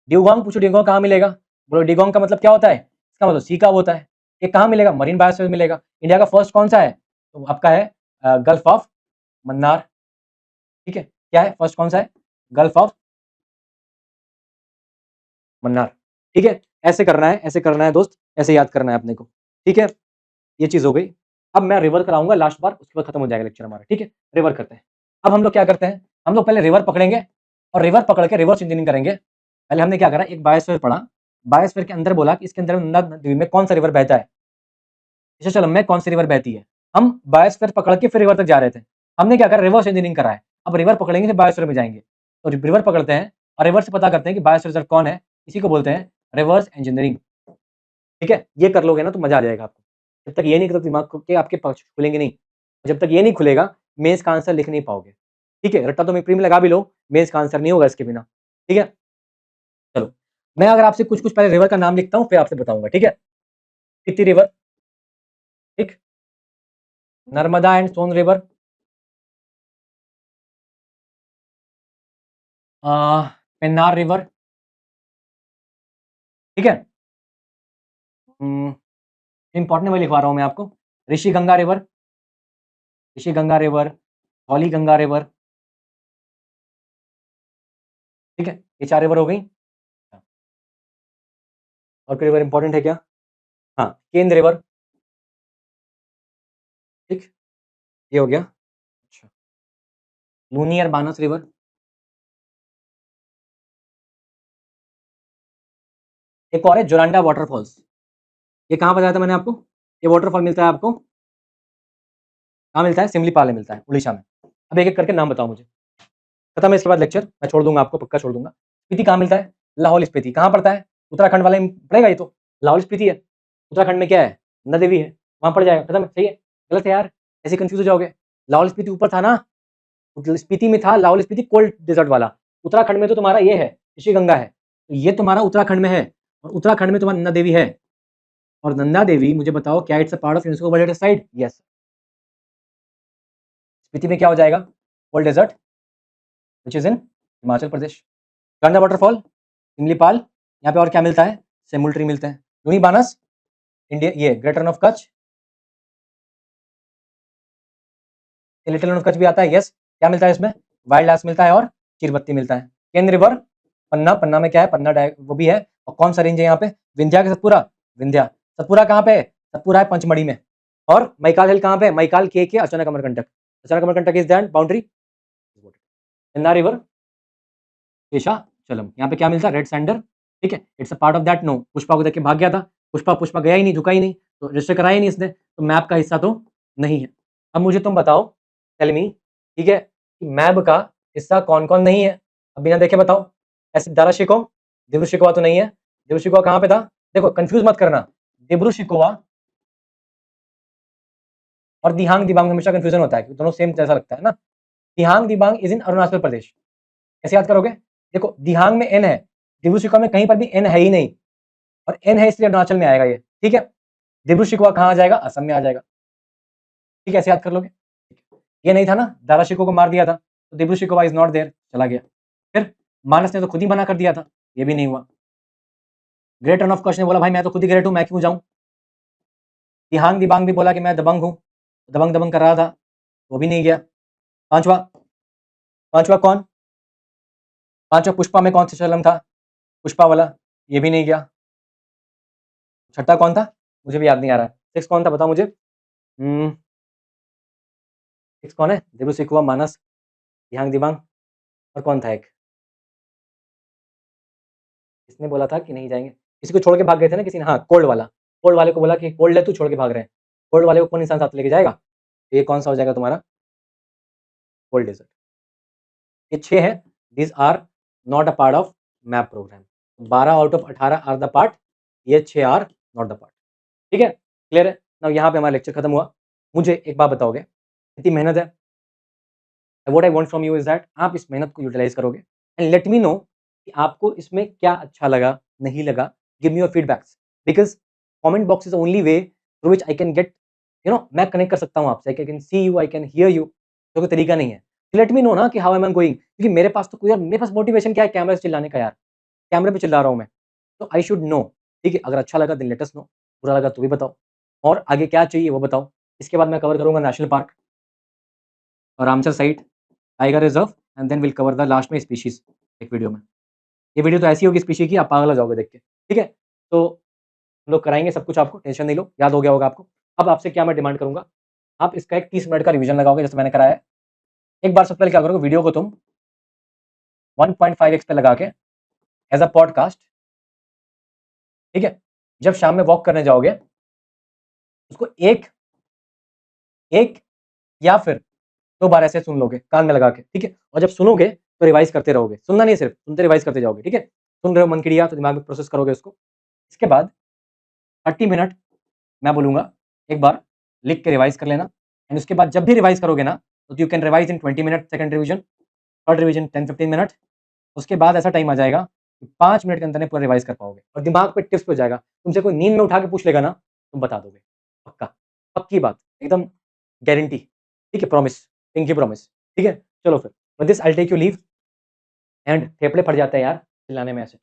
ड्यूगोंग पूछो, ड्यूगोंग कहाँ मिलेगा? बोलो ड्यूगोंग का मतलब क्या होता है? इसका मतलब सी का होता है। ये कहाँ मिलेगा? मरीन बायोस्फीयर मिलेगा। इंडिया का फर्स्ट कौन सा है? तो आपका है गल्फ ऑफ मन्नार, ठीक है। क्या है फर्स्ट? कौन सा है? गल्फ ऑफ मन्नार, ठीक है। ऐसे करना है, ऐसे करना है दोस्त, ऐसे याद करना है अपने को, ठीक है। ये चीज हो गई। अब मैं रिवर कराऊंगा लास्ट बार, उसके बाद खत्म हो जाएगा लेक्चर हमारा, ठीक है। रिवर करते हैं। अब हम लोग क्या करते हैं? हम लोग पहले रिवर पकड़ेंगे और रिवर पकड़ के रिवर्स इंजीनियरिंग करेंगे। पहले हमने क्या करा, एक बायोस्फीयर पढ़ा, बायोस्फीयर के अंदर बोला कि इसके अंदर नंदा नदी में कौन सा रिवर बहता है, विशाचलम में कौन सी रिवर बहती है। हम बायोस्फीयर पकड़ के फिर रिवर तक जा रहे थे। हमने क्या करा, रिवर्स इंजीनियरिंग करा है। अब रिवर पकड़ेंगे फिर बायोस्फीयर में जाएंगे, तो रिवर पकड़ते हैं और रिवर से पता करते हैं कि बायोस्फीयर रिजर्व कौन है। इसी को बोलते हैं रिवर्स इंजीनियरिंग, ठीक है। ये कर लोगे ना तो मजा आ जाएगा आपको। जब तक ये नहीं, तब दिमाग के आपके पक्ष खुलेंगे नहीं। जब तक ये नहीं खुलेगा, मेंस का आंसर लिख नहीं पाओगे, ठीक है। रट्टा तो मैं प्री में लगा भी लो, मेंस का आंसर नहीं होगा इसके बिना, ठीक है। चलो, मैं अगर आपसे कुछ कुछ पहले रिवर का नाम लिखता हूँ फिर आपसे बताऊंगा, ठीक है। स्पीति रिवर, ठीक, Narmada and Son river, Pennar river, ठीक है। इंपॉर्टेंट में लिखवा रहा हूँ मैं आपको, Rishi Ganga river, Rishi Ganga river, Dhauli Ganga river, ठीक है। ये 4 रिवर हो गई। और कोई रिवर इंपॉर्टेंट है क्या? हाँ, केंद्र रिवर, ठीक, ये हो गया। अच्छा, लूनी और बानस रिवर, एक और है जोरांडा वाटरफॉल्स। ये कहाँ बताया था मैंने आपको? ये वाटरफॉल मिलता है आपको कहाँ मिलता है? सिमलीपाल में मिलता है, उड़ीसा में। अब एक एक करके नाम बताओ मुझे, खत्म है इसके बाद लेक्चर, मैं छोड़ दूंगा आपको, पक्का छोड़ दूंगा। स्पीति कहाँ मिलता है? लाहौल स्पीति कहाँ पड़ता है? उत्तराखंड वाले में पड़ेगा ये तो, लाहौल स्पीति है। उत्तराखंड में क्या है? नंदा देवी है, वहाँ पड़ जाएगा, खत्म, सही है, गलत है यार, ऐसे कंफ्यूज हो जाओगे। लाहौल स्पीति ऊपर था ना, स्पीति में था, लाहौल स्पीति कोल्ड डेजर्ट वाला। उत्तराखंड में तो तुम्हारा ये है, ऋषिगंगा है, तो ये तुम्हारा उत्तराखंड में है, और उत्तराखंड में तुम्हारा नंदा देवी है। और नंदा देवी मुझे बताओ क्या it's a part of UNESCO World heritage Site? Yes. Spiti में क्या हो जाएगा? Cold desert which is in Himachal Pradesh. Ganga waterfall, Similipal, यहाँ पे और क्या मिलता है? सेमुल ट्री मिलते हैं। लूनी बानस, इंडिया, ये great Rann of Kutch, little run of Kutch भी आता है, यस। क्या मिलता है इसमें? वाइल्ड लाइफ मिलता है और चीरबत्ती मिलता है। केन रिवर, पन्ना, पन्ना में क्या है? पन्ना वो भी है। और कौन सा रेंज है यहाँ पे? विंध्या के सतपुरा, विंध्या। सतपुरा कहाँ पे है? सतपुरा है पंचमढ़ी में। और मैकाल हिल कहाँ पे? मैकाल के Achanak Amarkantak, Achanak Amarkantak is that boundary. Ganga river, केशा चलम, यहाँ पे क्या मिलता है? रेड सैंडर, ठीक है, it's a part of that. No, Pushpa को देख के भाग गया था, पुष्पा गया ही नहीं, झुका ही नहीं, तो रजिस्टर कराया ही नहीं इसने, तो मैप का हिस्सा तो नहीं है। अब मुझे तुम बताओ, टेल मी, ठीक है, कि मैप का हिस्सा कौन कौन नहीं है? अब बिना देखे बताओ। ऐसे दारा शिको, दिब्रू शिकोवा तो नहीं है। दिब्रू शिकोवा कहाँ पे था? देखो कंफ्यूज मत करना, दिब्रू शिकोवा और दिहांग दिबांग हमेशा कंफ्यूजन होता है, क्योंकि दोनों सेम जैसा लगता है ना। दिहांग दिबांग इज इन अरुणाचल प्रदेश। कैसे याद करोगे? देखो दिहांग में एन है, दिब्रू शिकोवा में कहीं पर भी एन है ही नहीं, और एन है इसलिए अरुणाचल में आएगा ये, ठीक है। दिब्रू शिकोवा कहाँ आ जाएगा? असम में आ जाएगा, ठीक है, ऐसे याद कर लोगे। ये नहीं था ना, दारा शिको को मार दिया था, तो Dibru Saikhowa is not there, चला गया। फिर मानस ने तो खुद ही मना कर दिया था, ये भी नहीं हुआ। ग्रेट रन ऑफ कच्छ ने बोला भाई मैं तो खुद ही ग्रेट हूं, मैं क्यों जाऊं। दिहांग दिबांग भी बोला कि मैं दबंग हूं, दबंग दबंग कर रहा था, वो भी नहीं गया। पांचवा, पांचवा कौन? पांचवा पुष्पा में कौन सा चलम था? पुष्पा वाला, ये भी नहीं गया। छठा कौन था? मुझे भी याद नहीं आ रहा है। सिक्स कौन था बताओ मुझे। सिक्स कौन है? दिब्रू शिकोवा, मानस, दिहांग दिबांग, और कौन था एक? किसने बोला था कि नहीं जाएंगे? किसी को छोड़ के भाग गए थे ना किसी ने, हाँ कोल्ड वाला। कोल्ड वाले को बोला कि कोल्ड है तू, छोड़ के भाग रहे हैं। कोल्ड वाले को कौन इंसान साथ लेके जाएगा? ये कौन सा हो जाएगा तुम्हारा? Cold desert. ये 6 है, these are not a part of MAB programme. 12 out of 18 are the part, ये 6 आर नॉट द पार्ट, ठीक है, क्लियर है ना। यहाँ पे हमारा लेक्चर खत्म हुआ। मुझे एक बात बताओगे, कितनी मेहनत है? What I want from you is that आप इस मेहनत को यूटिलाइज करोगे एंड लेट मी नो कि आपको इसमें क्या अच्छा लगा, नहीं लगा। Give me your feedbacks, because comment box is only way through which I can get, मैं कनेक्ट कर सकता हूँ आपसे, I can see you, I can hear you, तो कोई तरीका नहीं है। लेट मी नो ना कि हाउ एम आई गोइंग, क्योंकि मेरे पास तो कोई, यार मेरे पास मोटिवेशन क्या है कैमरे से चिल्लाने का? यार कैमरे पे चिल्ला रहा हूँ मैं, तो आई शुड नो, ठीक है। अगर अच्छा लगा देन लेट अस नो, बुरा लगा तो भी बताओ, और आगे क्या चाहिए वो बताओ। इसके बाद मैं कवर करूंगा नेशनल पार्क और Ramsar site, tiger reserve, and then will cover the last में स्पीशीज एक वीडियो में। ये वीडियो तो ऐसी होगी स्पीशी की, आप पागल हो जाओगे देख के, ठीक है। तो हम लोग कराएंगे सब कुछ, आपको टेंशन नहीं लो, याद हो गया होगा आपको। अब आपसे क्या मैं डिमांड करूंगा, आप इसका एक 30 मिनट का रिवीजन लगाओगे जैसे मैंने कराया है। एक बार सबसे पहले क्या करोगे, वीडियो को तुम 1.5x पे लगा के एज अ पॉडकास्ट, ठीक है, जब शाम में वॉक करने जाओगे उसको एक एक या फिर 2 बार ऐसे सुन लोगे कान में लगा के, ठीक है। और जब सुनोगे तो रिवाइज करते रहोगे, सुनना नहीं, सिर्फ सुनते रिवाइज करते जाओगे, ठीक है। सुन रहे हो मन की क्रिया, तो दिमाग में प्रोसेस करोगे उसको। इसके बाद 30 मिनट मैं बोलूंगा, एक बार लिख के रिवाइज कर लेना, एंड उसके बाद जब भी रिवाइज करोगे ना, तो you can revise in 20 minute, second revision, third revision 10-15 minute. उसके बाद ऐसा टाइम आ जाएगा कि 5 मिनट के अंदर में पूरा रिवाइज कर पाओगे, और दिमाग पे टिप्स हो जाएगा। तुमसे कोई नींद में उठा के पूछ लेगा ना, तुम बता दोगे, पक्का, पक्की बात, एकदम गारंटी, ठीक है, प्रॉमिस, पिंकी प्रॉमिस, ठीक है। चलो फिर, with this I take you leave, and फेफड़े फट जाते हैं यार चिल्लाने में ऐसे।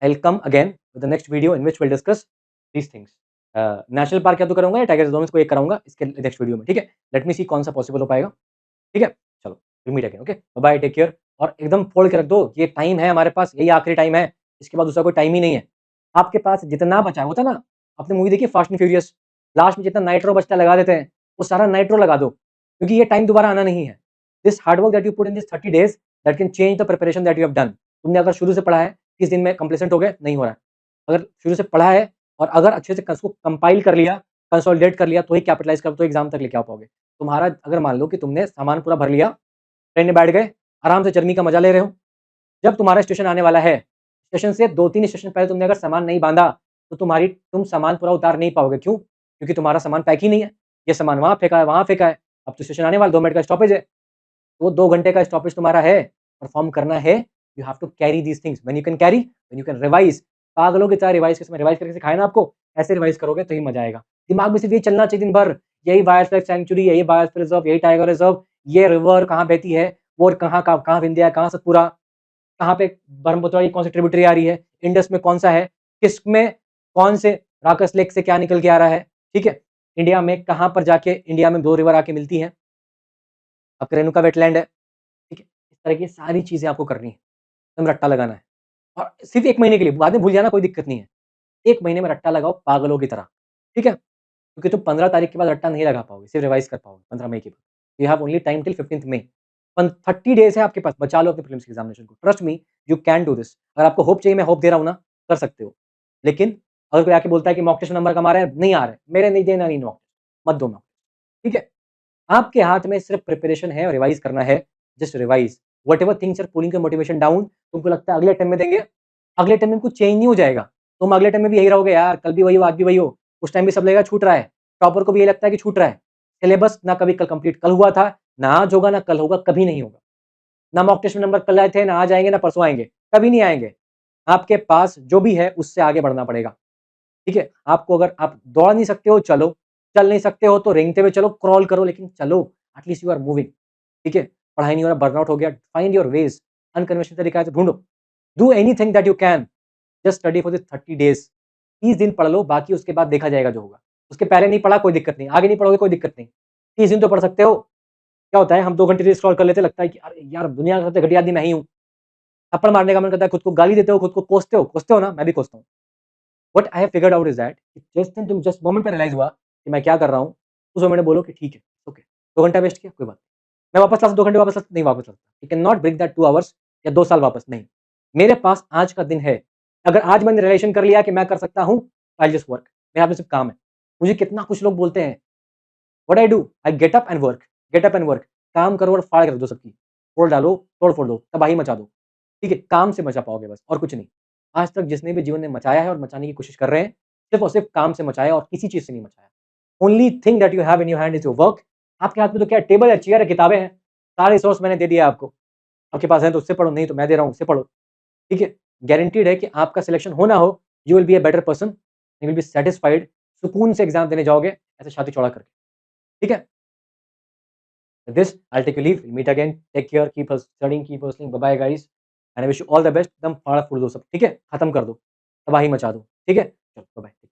I will come again with the next video in which will discuss these things. National park या तो करूंगा या टाइगर रिजर्व में से कोई एक कराऊंगा इसके नेक्स्ट वीडियो में, ठीक है। लेट मी सी कौन सा पॉसिबल हो पाएगा, ठीक है। चलो will meet again, okay, bye bye, take care. और एकदम फोड़ के रख दो, ये टाइम है हमारे पास, यही आखिरी टाइम है, इसके बाद दूसरा कोई टाइम ही नहीं है आपके पास। जितना बचा होता ना, आपने मूवी देखी फास्ट एंड फ्यूरियस, लास्ट में जितना नाइट्रो बचता लगा देते हैं, वो सारा नाइट्रो लगा दो, क्योंकि ये टाइम दोबारा आना नहीं है। This hard work that you put in this 30 days that can change the preparation that you have done. तुमने अगर शुरू से पढ़ा है, 30 दिन में कंप्लीसेंट हो गए, नहीं हो रहा है। अगर शुरू से पढ़ा है और अगर अच्छे से उसको कंपाइल कर लिया, कंसोलिडेट कर लिया, तो ही कैपिटलाइज कर, तो एग्जाम तक लेके आ पाओगे। तुम्हारा अगर मान लो कि तुमने सामान पूरा भर लिया, ट्रेन में बैठ गए, आराम से जर्नी का मजा ले रहे हो, जब तुम्हारा स्टेशन आने वाला है, स्टेशन से 2-3 स्टेशन पहले तुमने अगर सामान नहीं बांधा, तो तुम सामान पूरा उतार नहीं पाओगे। क्यों? क्योंकि तुम्हारा सामान पैक ही नहीं है, ये सामान वहाँ फेंका है, वहाँ फेंका है, अब तो स्टेशन आने वाला 2 मिनट का स्टॉपेज है, तो वो 2 घंटे का स्टॉपेज तुम्हारा है, परफॉर्म करना है, you have to carry these things, when you can carry, when you can revise, पागलों की तरह रिवाइज़ किस में रिवाइज़ करके सिखाया ना आपको, ऐसे रिवाइज़ करोगे तो ही मज़ा आएगा। दिमाग में सिर्फ ये चलना चाहिए दिन भर, यही वाइल्ड सैंक्चुरी, यही बायोस्फीयर रिज़र्व, यही टाइगर रिज़र्व, ये रिवर कहाँ बहती है, वो कहाँ विंध्या है, कहाँ सतपुरा, कहाँ पे ब्रह्मपुत्र की कौन सी ट्रिब्यूटरी आ रही है, इंडस में कौन सा है, किसमें कौन से राकस लेक से क्या निकल के आ रहा है, ठीक है? इंडिया में कहाँ पर जाके इंडिया में 2 रिवर आके मिलती हैं, आपका रेणुका वेटलैंड है, ठीक है? इस तरह की सारी चीज़ें आपको करनी है, एकदम रट्टा लगाना है और सिर्फ़ 1 महीने के लिए, बाद में भूल जाना कोई दिक्कत नहीं है। 1 महीने में रट्टा लगाओ पागलों की तरह, ठीक है? क्योंकि तुम 15 तारीख के बाद रट्टा नहीं लगा पाओगे, सिर्फ़ रिवाइज़ कर पाओगे 15 मई के बाद। You have only time till 15th May. 30 days है आपके पास, बचा लो अपने प्रीलिम्स की एग्ज़ामिनेशन को। Trust me, you can do this. अगर आपको होप चाहिए, मैं होप दे रहा हूँ ना, कर सकते हो। लेकिन अगर कोई आके बोलता है कि मॉक टेस्ट में नंबर कम आ रहे हैं, नहीं आ रहे, मेरे नहीं देना नहीं मॉक टेस्ट, मत दो मॉक टेस्ट, ठीक है? आपके हाथ में सिर्फ़ प्रिपरेशन है और रिवाइज़ करना है, just revise. Whatever things are pulling your motivation down, तुमको लगता है अगले अटेम्प्ट में देंगे, अगले अटेम्प्ट में कुछ चेंज नहीं हो जाएगा। तुम अगले अटेम्प्ट में भी यही रहोगे यार, कल भी वही हो, आज भी वही हो। उस टाइम भी सब लगेगा छूट रहा है। टॉपर को भी यही लगता है कि छूट रहा है। सिलेबस ना कभी कल कंप्लीट कल हुआ था, ना आज होगा, ना कल होगा, कभी नहीं होगा। ना मॉक टेस्ट में नंबर कल आए थे, ना आज आएँगे, ना परसों आएँगे, कभी नहीं आएँगे। आपके पास जो भी है उससे आगे बढ़ना पड़ेगा, ठीक है? आपको अगर आप दौड़ नहीं सकते हो चलो, चल नहीं सकते हो तो रेंगते हुए चलो, क्रॉल करो लेकिन चलो, at least you are moving, ठीक है? पढ़ाई नहीं हो रहा, बर्नआउट हो गया, फाइंड योर वेज़, अनकन्वेंशनल तरीका है तो ढूँढो। Do anything that you can, just study for this 30 days. 30 दिन पढ़ लो, बाकी उसके बाद देखा जाएगा जो होगा। उसके पहले नहीं पढ़ा कोई दिक्कत नहीं, आगे नहीं पढ़ोगे कोई दिक्कत नहीं। 30 दिन तो पढ़ सकते हो। क्या होता है हम 2 घंटे रील स्क्रॉल कर लेते हैं, लगता है कि अरे यार दुनिया का सबसे घटिया आदमी मैं ही हूँ। थप्पड़ मारने का मन करता है, खुद को गाली देते हो, खुद को कोसते हो ना? मैं भी कोसता हूँ। What I have figured out is that जिस दिन तुम जस्ट मोमेंट पे रियलाइज़ हुआ कि मैं क्या कर रहा हूँ, उस मोमेंट में बोलो कि ठीक है, ओके, 2 घंटा वेस्ट किया, कोई बात नहीं। मैं वापस ला 2 घंटे वापस ला नहीं वापस ला सकता। You can not bring that 2 hours या 2 साल वापस, नहीं। मेरे पास आज का दिन है। अगर आज मैंने रियलाइज़ेशन कर लिया कि मैं कर सकता हूँ, आई विल जस्ट वर्क। मेरे हाथ में सिर्फ काम है। मुझे कितना कुछ लोग बोलते हैं, what I do? I get up and work, get up and work. काम करो और फाड़ कर दो सबकी। तोड़ डालो, तोड़-फोड़ दो, तबाही मचा दो। ठीक है? काम से बचा पाओगे बस और कुछ नहीं। आज तक जिसने भी जीवन में मचाया है और मचाने की कोशिश कर रहे हैं, सिर्फ़ और सिर्फ़ काम से मचाया और किसी चीज़ से नहीं मचाया। Only thing that you have in your hand is your work. आपके हाथ में तो क्या है, टेबल है, चेयर है, किताबें हैं। सारे रिसोर्स मैंने दे दिया आपको। आपके पास है तो उससे पढ़ो, नहीं तो मैं दे रहा हूँ, उससे पढ़ो। ठीक है? गारंटीड है कि आपका सिलेक्शन हो ना हो, you will be a better person, you will be satisfied, सुकून से एग्ज़ाम देने जाओगे, ऐसे छाती चौड़ा करके। ठीक है? With this, I'll take a leave. We'll meet again. Take care. Keep us studying. Keep hustling. Bye bye, guys. And I wish you all the best. एकदम फाड़ फूड़ दो सब, ठीक है? खत्म कर दो, तबाही मचा दो, ठीक है? चलो, बाय बाय।